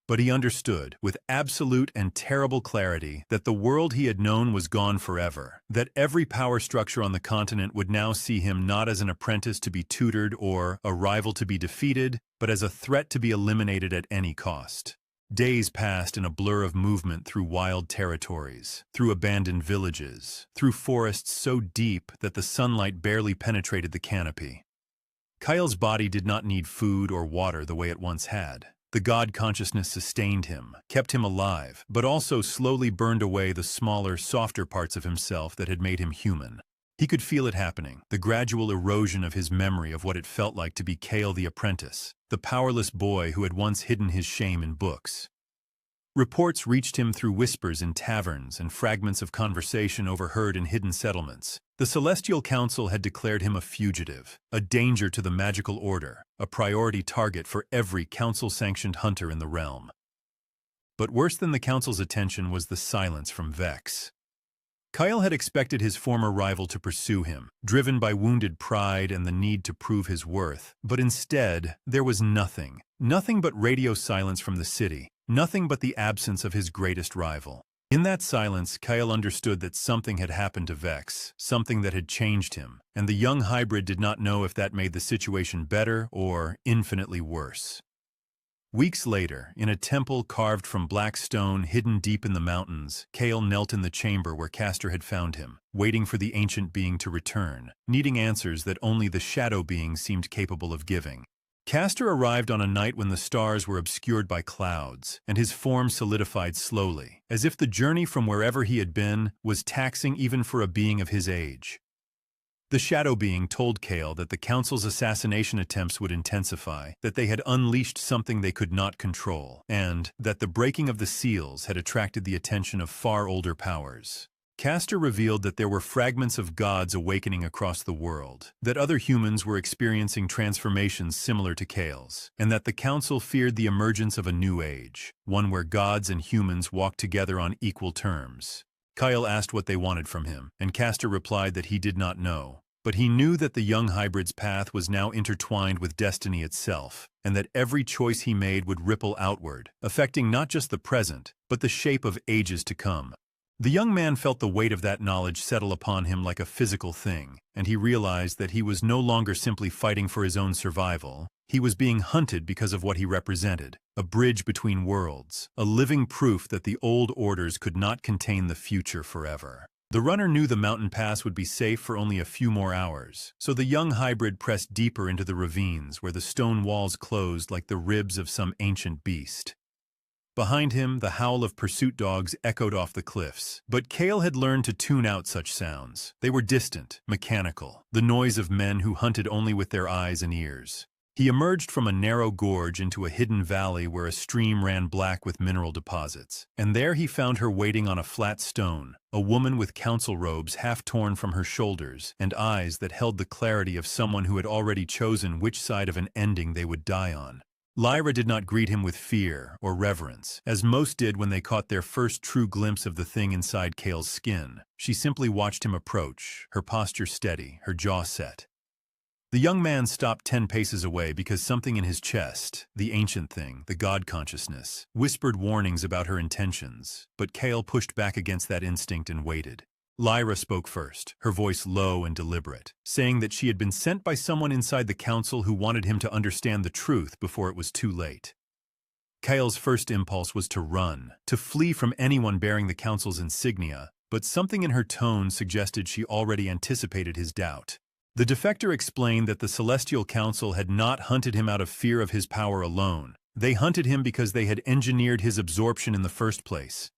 Speaker 1: But he understood, with absolute and terrible clarity, that the world he had known was gone forever, that every power structure on the continent would now see him not as an apprentice to be tutored or a rival to be defeated, but as a threat to be eliminated at any cost. Days passed in a blur of movement through wild territories, through abandoned villages, through forests so deep that the sunlight barely penetrated the canopy. Kyle's body did not need food or water the way it once had. The god consciousness sustained him, kept him alive, but also slowly burned away the smaller, softer parts of himself that had made him human. He could feel it happening, the gradual erosion of his memory of what it felt like to be Kale the apprentice, the powerless boy who had once hidden his shame in books. Reports reached him through whispers in taverns and fragments of conversation overheard in hidden settlements. The Celestial Council had declared him a fugitive, a danger to the magical order, a priority target for every council-sanctioned hunter in the realm. But worse than the council's attention was the silence from Vex. Kyle had expected his former rival to pursue him, driven by wounded pride and the need to prove his worth, but instead, there was nothing but radio silence from the city, nothing but the absence of his greatest rival. In that silence, Kyle understood that something had happened to Vex, something that had changed him, and the young hybrid did not know if that made the situation better or infinitely worse. Weeks later, in a temple carved from black stone hidden deep in the mountains, Kale knelt in the chamber where Castor had found him, waiting for the ancient being to return, needing answers that only the shadow being seemed capable of giving. Castor arrived on a night when the stars were obscured by clouds, and his form solidified slowly, as if the journey from wherever he had been was taxing even for a being of his age. The shadow being told Kale that the council's assassination attempts would intensify, that they had unleashed something they could not control, and that the breaking of the seals had attracted the attention of far older powers. Castor revealed that there were fragments of gods awakening across the world, that other humans were experiencing transformations similar to Kale's, and that the council feared the emergence of a new age, one where gods and humans walked together on equal terms. Kyle asked what they wanted from him, and Castor replied that he did not know, but he knew that the young hybrid's path was now intertwined with destiny itself, and that every choice he made would ripple outward, affecting not just the present, but the shape of ages to come. The young man felt the weight of that knowledge settle upon him like a physical thing, and he realized that he was no longer simply fighting for his own survival. He was being hunted because of what he represented, a bridge between worlds, a living proof that the old orders could not contain the future forever. The runner knew the mountain pass would be safe for only a few more hours, so the young hybrid pressed deeper into the ravines where the stone walls closed like the ribs of some ancient beast. Behind him, the howl of pursuit dogs echoed off the cliffs, but Kale had learned to tune out such sounds. They were distant, mechanical, the noise of men who hunted only with their eyes and ears. He emerged from a narrow gorge into a hidden valley where a stream ran black with mineral deposits, and there he found her waiting on a flat stone, a woman with council robes half torn from her shoulders and eyes that held the clarity of someone who had already chosen which side of an ending they would die on. Lyra did not greet him with fear or reverence, as most did when they caught their first true glimpse of the thing inside Kale's skin. She simply watched him approach, her posture steady, her jaw set. The young man stopped 10 paces away because something in his chest, the ancient thing, the god consciousness, whispered warnings about her intentions, but Kale pushed back against that instinct and waited. Lyra spoke first, her voice low and deliberate, saying that she had been sent by someone inside the council who wanted him to understand the truth before it was too late. Kale's first impulse was to run, to flee from anyone bearing the council's insignia, but something in her tone suggested she already anticipated his doubt. The defector explained that the Celestial Council had not hunted him out of fear of his power alone. They hunted him because they had engineered his absorption in the first place.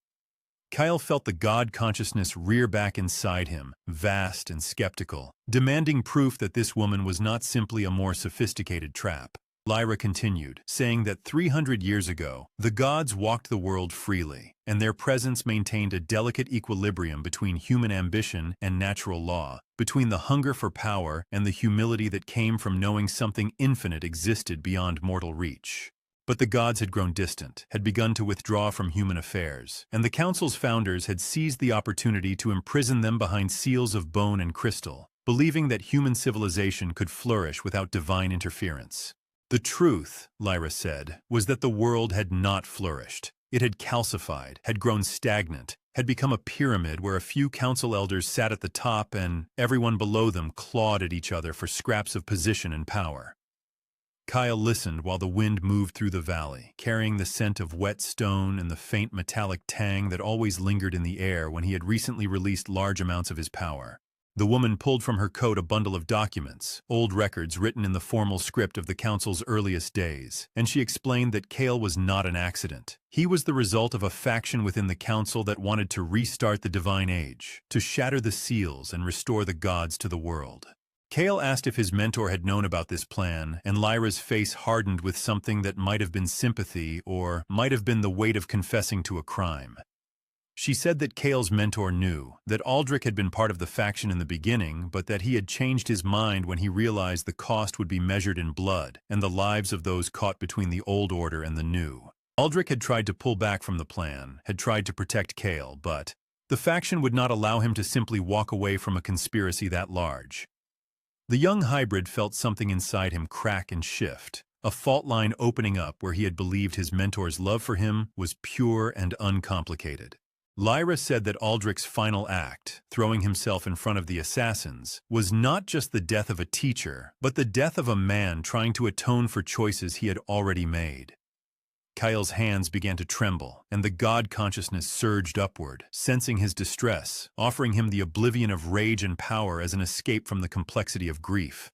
Speaker 1: Kyle felt the god consciousness rear back inside him, vast and skeptical, demanding proof that this woman was not simply a more sophisticated trap. Lyra continued, saying that 300 years ago, the gods walked the world freely, and their presence maintained a delicate equilibrium between human ambition and natural law, between the hunger for power and the humility that came from knowing something infinite existed beyond mortal reach. But the gods had grown distant, had begun to withdraw from human affairs, and the council's founders had seized the opportunity to imprison them behind seals of bone and crystal, believing that human civilization could flourish without divine interference. The truth, Lyra said, was that the world had not flourished. It had calcified, had grown stagnant, had become a pyramid where a few council elders sat at the top and everyone below them clawed at each other for scraps of position and power. Kyle listened while the wind moved through the valley, carrying the scent of wet stone and the faint metallic tang that always lingered in the air when he had recently released large amounts of his power. The woman pulled from her coat a bundle of documents, old records written in the formal script of the council's earliest days, and she explained that Kale was not an accident. He was the result of a faction within the council that wanted to restart the divine age, to shatter the seals and restore the gods to the world. Kale asked if his mentor had known about this plan, and Lyra's face hardened with something that might have been sympathy or might have been the weight of confessing to a crime. She said that Kale's mentor knew, that Aldrich had been part of the faction in the beginning, but that he had changed his mind when he realized the cost would be measured in blood and the lives of those caught between the old order and the new. Aldrich had tried to pull back from the plan, had tried to protect Kale, but the faction would not allow him to simply walk away from a conspiracy that large. The young hybrid felt something inside him crack and shift, a fault line opening up where he had believed his mentor's love for him was pure and uncomplicated. Lyra said that Aldrich's final act, throwing himself in front of the assassins, was not just the death of a teacher, but the death of a man trying to atone for choices he had already made. Kyle's hands began to tremble, and the god consciousness surged upward, sensing his distress, offering him the oblivion of rage and power as an escape from the complexity of grief.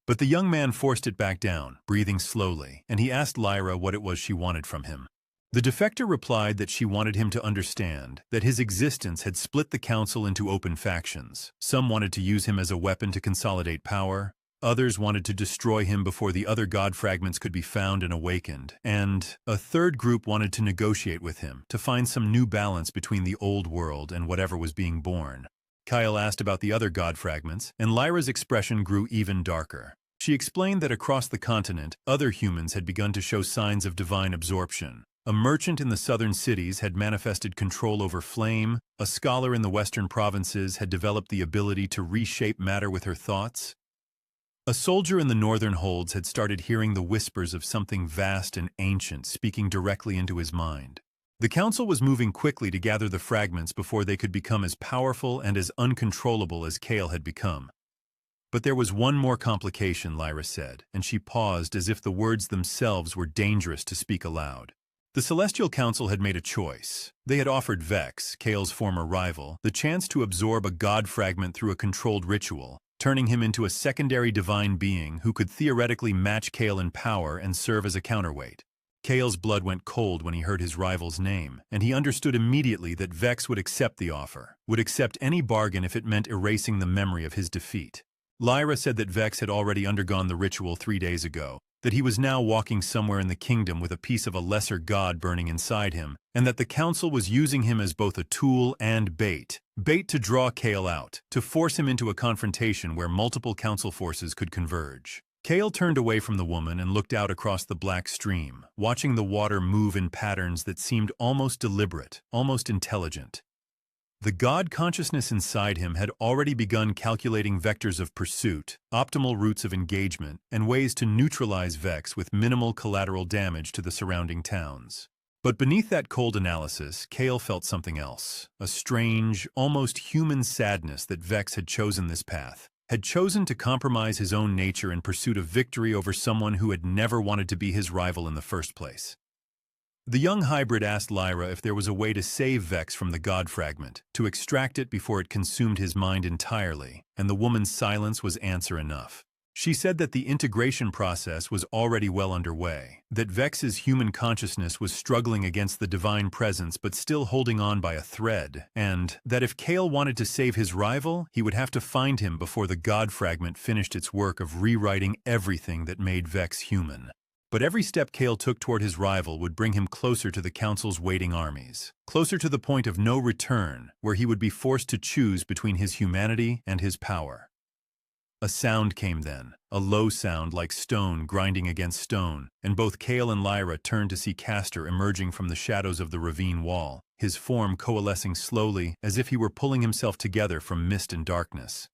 Speaker 1: But the young man forced it back down, breathing slowly, and he asked Lyra what it was she wanted from him. The defector replied that she wanted him to understand that his existence had split the council into open factions. Some wanted to use him as a weapon to consolidate power, others wanted to destroy him before the other god fragments could be found and awakened, and a third group wanted to negotiate with him to find some new balance between the old world and whatever was being born. Kyle asked about the other god fragments, and Lyra's expression grew even darker. She explained that across the continent, other humans had begun to show signs of divine absorption. A merchant in the southern cities had manifested control over flame, a scholar in the western provinces had developed the ability to reshape matter with her thoughts. A soldier in the northern holds had started hearing the whispers of something vast and ancient speaking directly into his mind. The council was moving quickly to gather the fragments before they could become as powerful and as uncontrollable as Kale had become. But there was one more complication, Lyra said, and she paused as if the words themselves were dangerous to speak aloud. The Celestial Council had made a choice. They had offered Vex, Kale's former rival, the chance to absorb a god fragment through a controlled ritual, turning him into a secondary divine being who could theoretically match Kale in power and serve as a counterweight. Kale's blood went cold when he heard his rival's name, and he understood immediately that Vex would accept the offer, would accept any bargain if it meant erasing the memory of his defeat. Lyra said that Vex had already undergone the ritual 3 days ago, that he was now walking somewhere in the kingdom with a piece of a lesser god burning inside him, and that the council was using him as both a tool and bait. Bait to draw Kale out, to force him into a confrontation where multiple council forces could converge. Kale turned away from the woman and looked out across the black stream, watching the water move in patterns that seemed almost deliberate, almost intelligent. The god consciousness inside him had already begun calculating vectors of pursuit, optimal routes of engagement, and ways to neutralize Vex with minimal collateral damage to the surrounding towns. But beneath that cold analysis, Kale felt something else, a strange, almost human sadness that Vex had chosen this path, had chosen to compromise his own nature in pursuit of victory over someone who had never wanted to be his rival in the first place. The young hybrid asked Lyra if there was a way to save Vex from the god fragment, to extract it before it consumed his mind entirely, and the woman's silence was answer enough. She said that the integration process was already well underway, that Vex's human consciousness was struggling against the divine presence but still holding on by a thread, and that if Kale wanted to save his rival, he would have to find him before the god fragment finished its work of rewriting everything that made Vex human. But every step Kale took toward his rival would bring him closer to the Council's waiting armies, closer to the point of no return, where he would be forced to choose between his humanity and his power. A sound came then, a low sound like stone grinding against stone, and both Kale and Lyra turned to see Castor emerging from the shadows of the ravine wall, his form coalescing slowly as if he were pulling himself together from mist and darkness.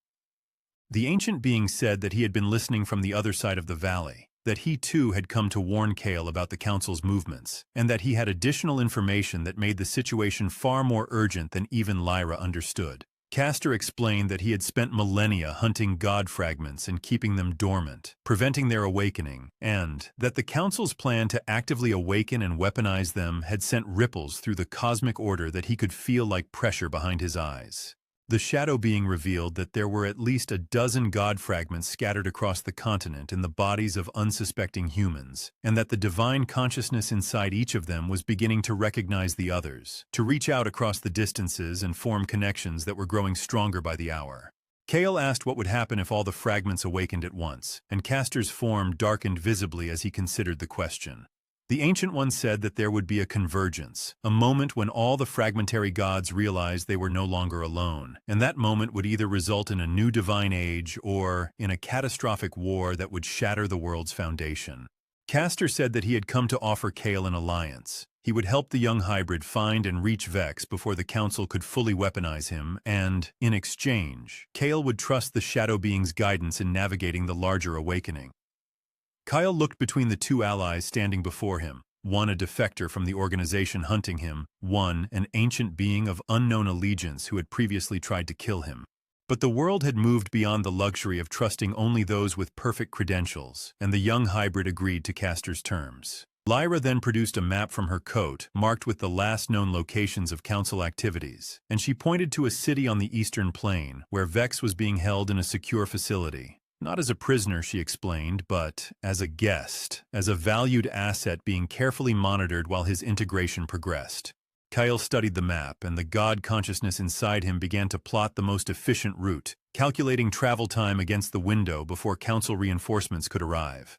Speaker 1: The ancient being said that he had been listening from the other side of the valley, that he too had come to warn Kale about the Council's movements, and that he had additional information that made the situation far more urgent than even Lyra understood. Castor explained that he had spent millennia hunting god fragments and keeping them dormant, preventing their awakening, and that the Council's plan to actively awaken and weaponize them had sent ripples through the cosmic order that he could feel like pressure behind his eyes. The shadow being revealed that there were at least a dozen god fragments scattered across the continent in the bodies of unsuspecting humans, and that the divine consciousness inside each of them was beginning to recognize the others, to reach out across the distances and form connections that were growing stronger by the hour. Kale asked what would happen if all the fragments awakened at once, and Castor's form darkened visibly as he considered the question. The Ancient One said that there would be a convergence, a moment when all the fragmentary gods realized they were no longer alone, and that moment would either result in a new divine age or in a catastrophic war that would shatter the world's foundation. Castor said that he had come to offer Kale an alliance. He would help the young hybrid find and reach Vex before the Council could fully weaponize him, and, in exchange, Kale would trust the Shadow Being's guidance in navigating the larger awakening. Kyle looked between the two allies standing before him, one a defector from the organization hunting him, one an ancient being of unknown allegiance who had previously tried to kill him. But the world had moved beyond the luxury of trusting only those with perfect credentials, and the young hybrid agreed to Castor's terms. Lyra then produced a map from her coat, marked with the last known locations of Council activities, and she pointed to a city on the eastern plain, where Vex was being held in a secure facility. Not as a prisoner, she explained, but as a guest, as a valued asset being carefully monitored while his integration progressed. Kyle studied the map, and the god consciousness inside him began to plot the most efficient route, calculating travel time against the window before Council reinforcements could arrive.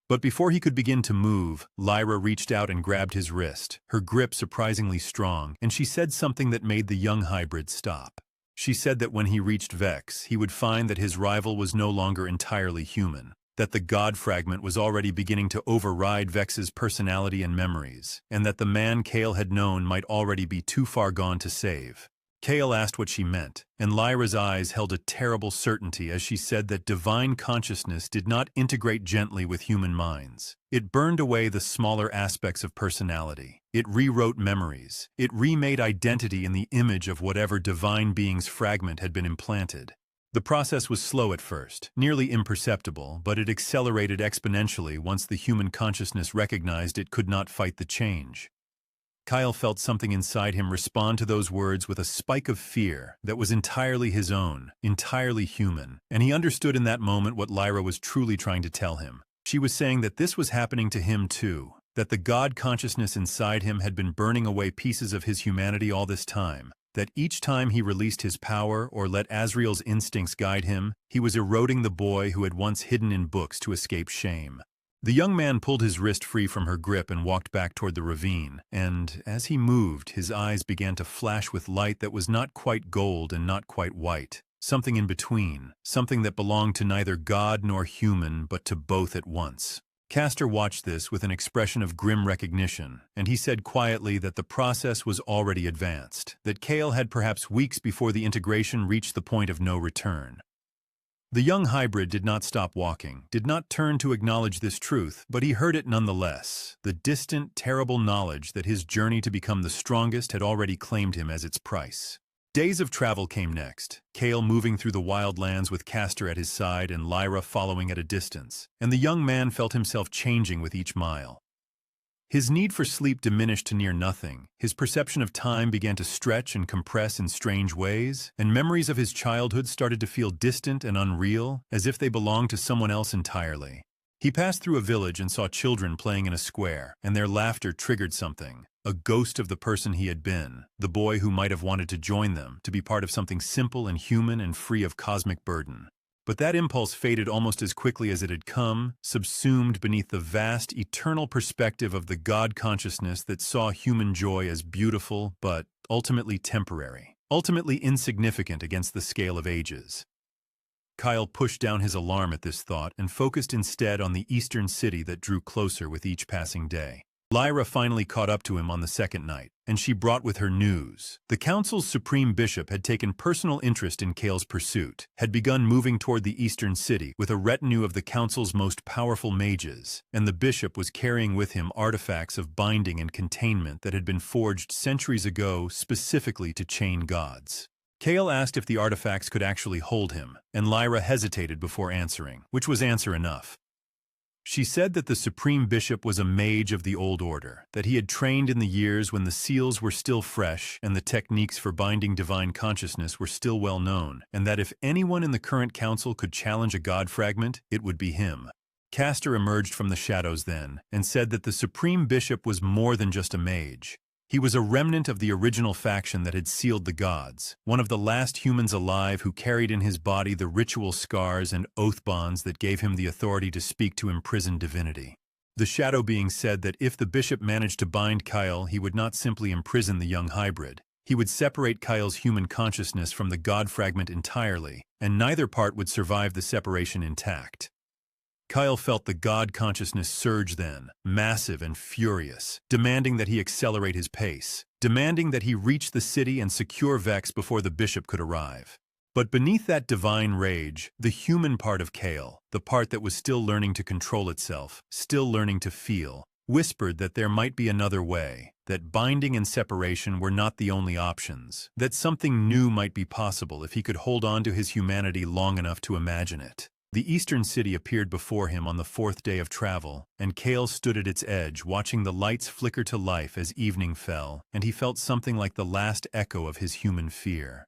Speaker 1: But before he could begin to move, Lyra reached out and grabbed his wrist, her grip surprisingly strong, and she said something that made the young hybrid stop. She said that when he reached Vex, he would find that his rival was no longer entirely human, that the god fragment was already beginning to override Vex's personality and memories, and that the man Kale had known might already be too far gone to save. Kale asked what she meant, and Lyra's eyes held a terrible certainty as she said that divine consciousness did not integrate gently with human minds. It burned away the smaller aspects of personality. It rewrote memories. It remade identity in the image of whatever divine being's fragment had been implanted. The process was slow at first, nearly imperceptible, but it accelerated exponentially once the human consciousness recognized it could not fight the change. Kyle felt something inside him respond to those words with a spike of fear that was entirely his own, entirely human, and he understood in that moment what Lyra was truly trying to tell him. She was saying that this was happening to him too, that the God consciousness inside him had been burning away pieces of his humanity all this time, that each time he released his power or let Azriel's instincts guide him, he was eroding the boy who had once hidden in books to escape shame. The young man pulled his wrist free from her grip and walked back toward the ravine, and as he moved, his eyes began to flash with light that was not quite gold and not quite white, something in between, something that belonged to neither God nor human, but to both at once. Castor watched this with an expression of grim recognition, and he said quietly that the process was already advanced, that Kale had perhaps weeks before the integration reached the point of no return. The young hybrid did not stop walking, did not turn to acknowledge this truth, but he heard it nonetheless, the distant, terrible knowledge that his journey to become the strongest had already claimed him as its price. Days of travel came next, Kale moving through the wild lands with Castor at his side and Lyra following at a distance, and the young man felt himself changing with each mile. His need for sleep diminished to near nothing, his perception of time began to stretch and compress in strange ways, and memories of his childhood started to feel distant and unreal, as if they belonged to someone else entirely. He passed through a village and saw children playing in a square, and their laughter triggered something, a ghost of the person he had been, the boy who might have wanted to join them, to be part of something simple and human and free of cosmic burden. But that impulse faded almost as quickly as it had come, subsumed beneath the vast, eternal perspective of the God consciousness that saw human joy as beautiful but ultimately temporary, ultimately insignificant against the scale of ages. Kyle pushed down his alarm at this thought and focused instead on the eastern city that drew closer with each passing day. Lyra finally caught up to him on the second night, and she brought with her news. The council's supreme bishop had taken personal interest in Kale's pursuit, had begun moving toward the eastern city with a retinue of the council's most powerful mages, and the bishop was carrying with him artifacts of binding and containment that had been forged centuries ago specifically to chain gods. Kale asked if the artifacts could actually hold him, and Lyra hesitated before answering, which was answer enough. She said that the Supreme Bishop was a mage of the old order, that he had trained in the years when the seals were still fresh and the techniques for binding divine consciousness were still well known, and that if anyone in the current council could challenge a god fragment, it would be him. Castor emerged from the shadows then, and said that the Supreme Bishop was more than just a mage. He was a remnant of the original faction that had sealed the gods, one of the last humans alive who carried in his body the ritual scars and oath bonds that gave him the authority to speak to imprisoned divinity. The shadow being said that if the bishop managed to bind Kyle, he would not simply imprison the young hybrid. He would separate Kyle's human consciousness from the god fragment entirely, and neither part would survive the separation intact. Kyle felt the God consciousness surge then, massive and furious, demanding that he accelerate his pace, demanding that he reach the city and secure Vex before the bishop could arrive. But beneath that divine rage, the human part of Kale, the part that was still learning to control itself, still learning to feel, whispered that there might be another way, that binding and separation were not the only options, that something new might be possible if he could hold on to his humanity long enough to imagine it. The eastern city appeared before him on the fourth day of travel, and Kale stood at its edge watching the lights flicker to life as evening fell, and he felt something like the last echo of his human fear.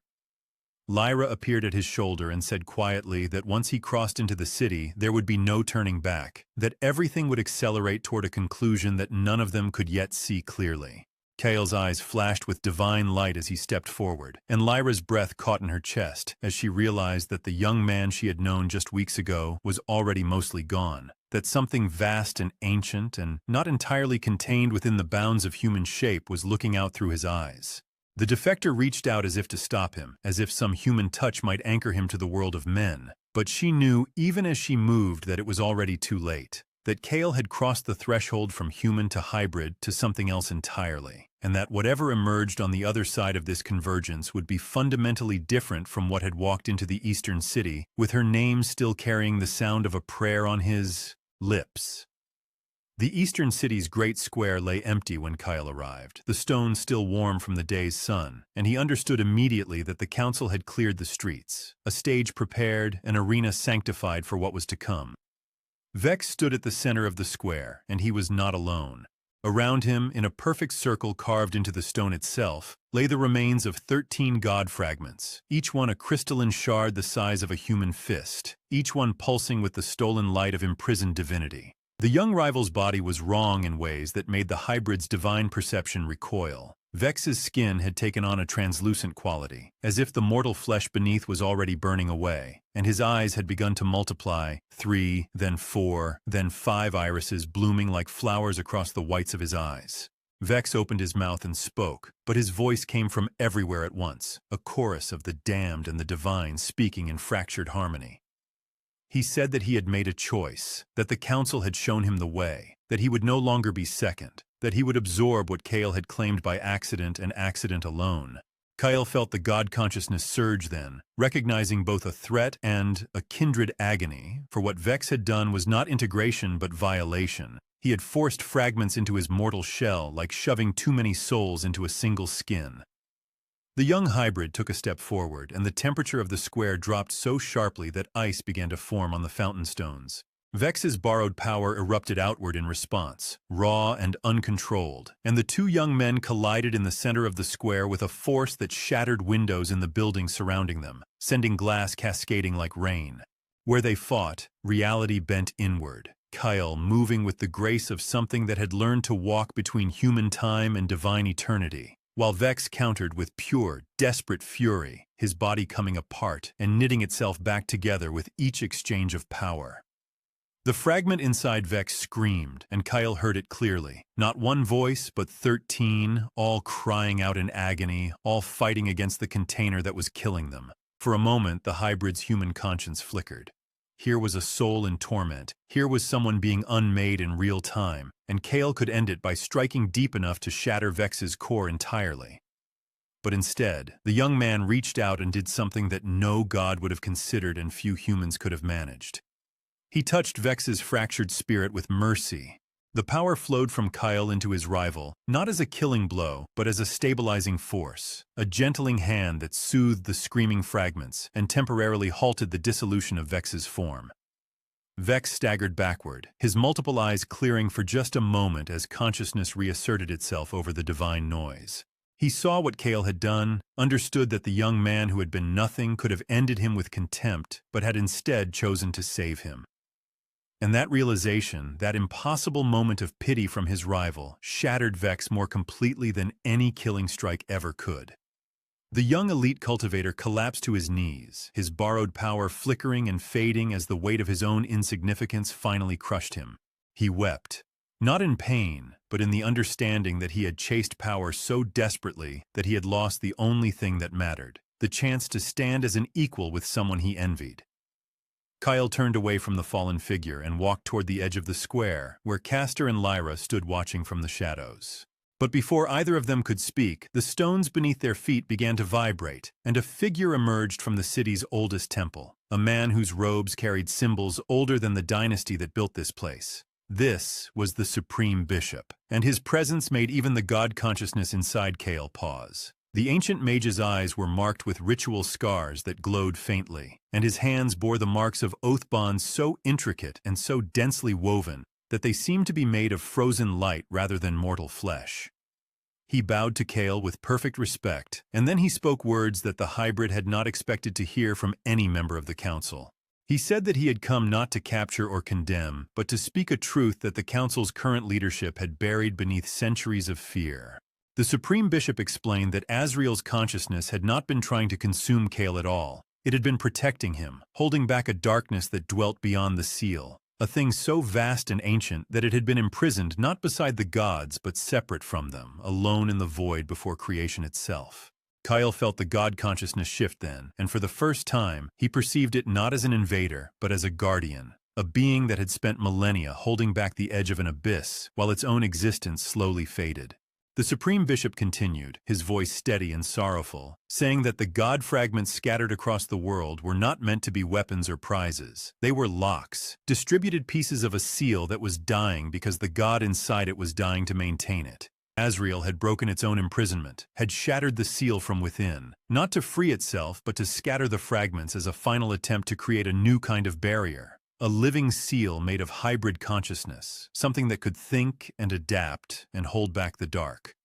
Speaker 1: Lyra appeared at his shoulder and said quietly that once he crossed into the city, there would be no turning back, that everything would accelerate toward a conclusion that none of them could yet see clearly. Kale's eyes flashed with divine light as he stepped forward, and Lyra's breath caught in her chest as she realized that the young man she had known just weeks ago was already mostly gone, that something vast and ancient and not entirely contained within the bounds of human shape was looking out through his eyes. The defector reached out as if to stop him, as if some human touch might anchor him to the world of men, but she knew even as she moved that it was already too late, that Kale had crossed the threshold from human to hybrid to something else entirely, and that whatever emerged on the other side of this convergence would be fundamentally different from what had walked into the eastern city, with her name still carrying the sound of a prayer on his lips. The eastern city's great square lay empty when Kyle arrived, the stones still warm from the day's sun, and he understood immediately that the council had cleared the streets, a stage prepared, an arena sanctified for what was to come. Vex stood at the center of the square, and he was not alone. Around him, in a perfect circle carved into the stone itself, lay the remains of 13 god fragments, each one a crystalline shard the size of a human fist, each one pulsing with the stolen light of imprisoned divinity. The young rival's body was wrong in ways that made the hybrid's divine perception recoil. Vex's skin had taken on a translucent quality, as if the mortal flesh beneath was already burning away, and his eyes had begun to multiply, 3, then 4, then 5 irises blooming like flowers across the whites of his eyes. Vex opened his mouth and spoke, but his voice came from everywhere at once, a chorus of the damned and the divine speaking in fractured harmony. He said that he had made a choice, that the council had shown him the way, that he would no longer be second, that he would absorb what Kale had claimed by accident and accident alone. Kyle felt the god consciousness surge then, recognizing both a threat and a kindred agony, for what Vex had done was not integration but violation. He had forced fragments into his mortal shell like shoving too many souls into a single skin. The young hybrid took a step forward, and the temperature of the square dropped so sharply that ice began to form on the fountain stones. Vex's borrowed power erupted outward in response, raw and uncontrolled, and the two young men collided in the center of the square with a force that shattered windows in the buildings surrounding them, sending glass cascading like rain. Where they fought, reality bent inward, Kyle moving with the grace of something that had learned to walk between human time and divine eternity, while Vex countered with pure, desperate fury, his body coming apart and knitting itself back together with each exchange of power. The fragment inside Vex screamed, and Kyle heard it clearly. Not one voice, but 13, all crying out in agony, all fighting against the container that was killing them. For a moment, the hybrid's human conscience flickered. Here was a soul in torment. Here was someone being unmade in real time, and Kale could end it by striking deep enough to shatter Vex's core entirely. But instead, the young man reached out and did something that no god would have considered and few humans could have managed. He touched Vex's fractured spirit with mercy. The power flowed from Kyle into his rival, not as a killing blow, but as a stabilizing force, a gentling hand that soothed the screaming fragments and temporarily halted the dissolution of Vex's form. Vex staggered backward, his multiple eyes clearing for just a moment as consciousness reasserted itself over the divine noise. He saw what Kale had done, understood that the young man who had been nothing could have ended him with contempt, but had instead chosen to save him. And that realization, that impossible moment of pity from his rival, shattered Vex more completely than any killing strike ever could. The young elite cultivator collapsed to his knees, his borrowed power flickering and fading as the weight of his own insignificance finally crushed him. He wept, not in pain, but in the understanding that he had chased power so desperately that he had lost the only thing that mattered, the chance to stand as an equal with someone he envied. Kyle turned away from the fallen figure and walked toward the edge of the square, where Castor and Lyra stood watching from the shadows. But before either of them could speak, the stones beneath their feet began to vibrate, and a figure emerged from the city's oldest temple, a man whose robes carried symbols older than the dynasty that built this place. This was the Supreme Bishop, and his presence made even the god consciousness inside Kale pause. The ancient mage's eyes were marked with ritual scars that glowed faintly, and his hands bore the marks of oath bonds so intricate and so densely woven that they seemed to be made of frozen light rather than mortal flesh. He bowed to Kale with perfect respect, and then he spoke words that the hybrid had not expected to hear from any member of the council. He said that he had come not to capture or condemn, but to speak a truth that the council's current leadership had buried beneath centuries of fear. The Supreme Bishop explained that Azriel's consciousness had not been trying to consume Kale at all. It had been protecting him, holding back a darkness that dwelt beyond the seal, a thing so vast and ancient that it had been imprisoned not beside the gods but separate from them, alone in the void before creation itself. Kyle felt the god consciousness shift then, and for the first time, he perceived it not as an invader, but as a guardian, a being that had spent millennia holding back the edge of an abyss while its own existence slowly faded. The Supreme Bishop continued, his voice steady and sorrowful, saying that the god fragments scattered across the world were not meant to be weapons or prizes. They were locks, distributed pieces of a seal that was dying because the god inside it was dying to maintain it. Azrael had broken its own imprisonment, had shattered the seal from within, not to free itself but to scatter the fragments as a final attempt to create a new kind of barrier. A living seal made of hybrid consciousness, something that could think and adapt and hold back the dark.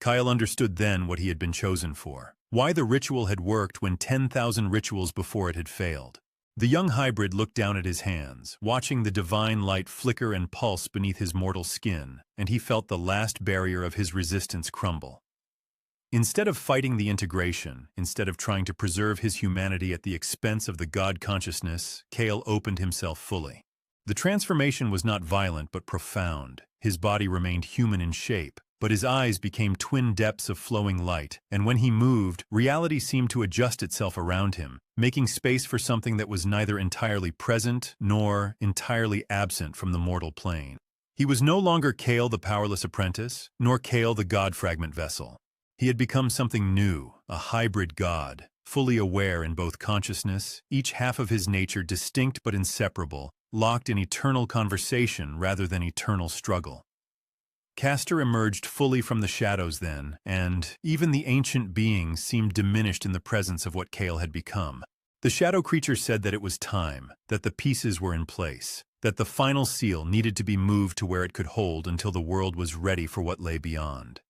Speaker 1: Kyle understood then what he had been chosen for, why the ritual had worked when 10,000 rituals before it had failed. The young hybrid looked down at his hands, watching the divine light flicker and pulse beneath his mortal skin, and he felt the last barrier of his resistance crumble. Instead of fighting the integration, instead of trying to preserve his humanity at the expense of the god consciousness, Kale opened himself fully. The transformation was not violent but profound. His body remained human in shape, but his eyes became twin depths of flowing light, and when he moved, reality seemed to adjust itself around him, making space for something that was neither entirely present nor entirely absent from the mortal plane. He was no longer Kale the powerless apprentice, nor Kale the god fragment vessel. He had become something new, a hybrid god, fully aware in both consciousness, each half of his nature distinct but inseparable, locked in eternal conversation rather than eternal struggle. Castor emerged fully from the shadows then, and even the ancient beings seemed diminished in the presence of what Kale had become. The shadow creature said that it was time, that the pieces were in place, that the final seal needed to be moved to where it could hold until the world was ready for what lay beyond.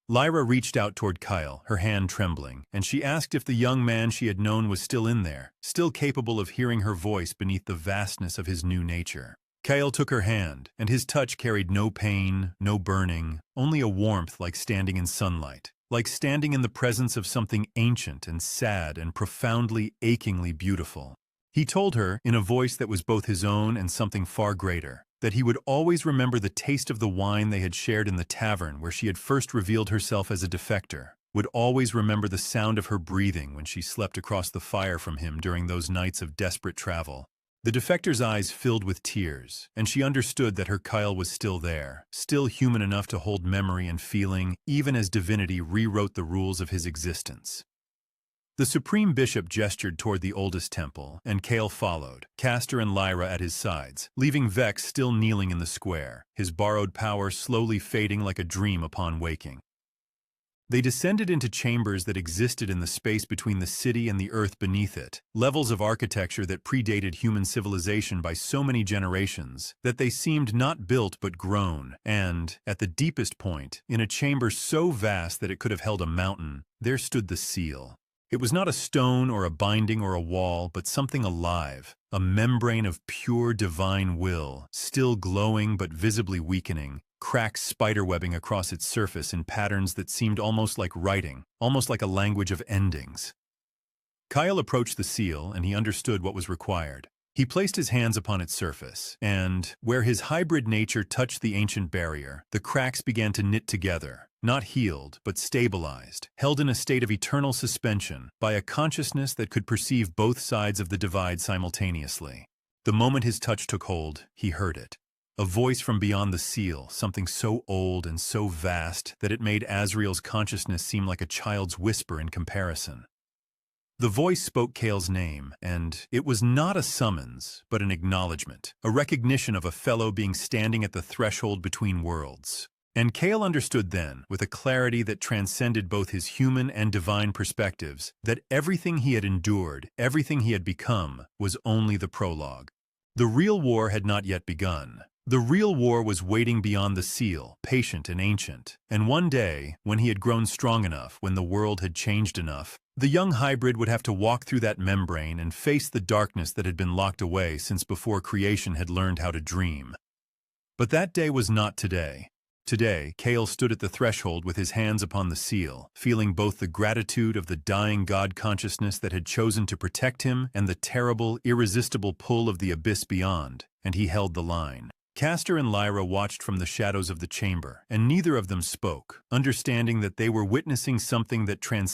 Speaker 1: Lyra reached out toward Kyle, her hand trembling, and she asked if the young man she had known was still in there, still capable of hearing her voice beneath the vastness of his new nature. Kyle took her hand, and his touch carried no pain, no burning, only a warmth like standing in sunlight, like standing in the presence of something ancient and sad and profoundly, achingly beautiful. He told her, in a voice that was both his own and something far greater, that he would always remember the taste of the wine they had shared in the tavern where she had first revealed herself as a defector, would always remember the sound of her breathing when she slept across the fire from him during those nights of desperate travel. The defector's eyes filled with tears, and she understood that her Kyle was still there, still human enough to hold memory and feeling, even as divinity rewrote the rules of his existence. The Supreme Bishop gestured toward the oldest temple, and Kale followed, Castor and Lyra at his sides, leaving Vex still kneeling in the square, his borrowed power slowly fading like a dream upon waking. They descended into chambers that existed in the space between the city and the earth beneath it, levels of architecture that predated human civilization by so many generations that they seemed not built but grown, and, at the deepest point, in a chamber so vast that it could have held a mountain, there stood the seal. It was not a stone or a binding or a wall, but something alive, a membrane of pure divine will, still glowing but visibly weakening, cracks spiderwebbing across its surface in patterns that seemed almost like writing, almost like a language of endings. Kyle approached the seal, and he understood what was required. He placed his hands upon its surface, and, where his hybrid nature touched the ancient barrier, the cracks began to knit together, not healed, but stabilized, held in a state of eternal suspension by a consciousness that could perceive both sides of the divide simultaneously. The moment his touch took hold, he heard it. A voice from beyond the seal, something so old and so vast that it made Azrael's consciousness seem like a child's whisper in comparison. The voice spoke Kale's name, and it was not a summons, but an acknowledgement, a recognition of a fellow being standing at the threshold between worlds. And Kale understood then, with a clarity that transcended both his human and divine perspectives, that everything he had endured, everything he had become, was only the prologue. The real war had not yet begun. The real war was waiting beyond the seal, patient and ancient, and one day, when he had grown strong enough, when the world had changed enough, the young hybrid would have to walk through that membrane and face the darkness that had been locked away since before creation had learned how to dream. But that day was not today. Today, Kale stood at the threshold with his hands upon the seal, feeling both the gratitude of the dying god consciousness that had chosen to protect him and the terrible, irresistible pull of the abyss beyond, and he held the line. Castor and Lyra watched from the shadows of the chamber, and neither of them spoke, understanding that they were witnessing something that transcended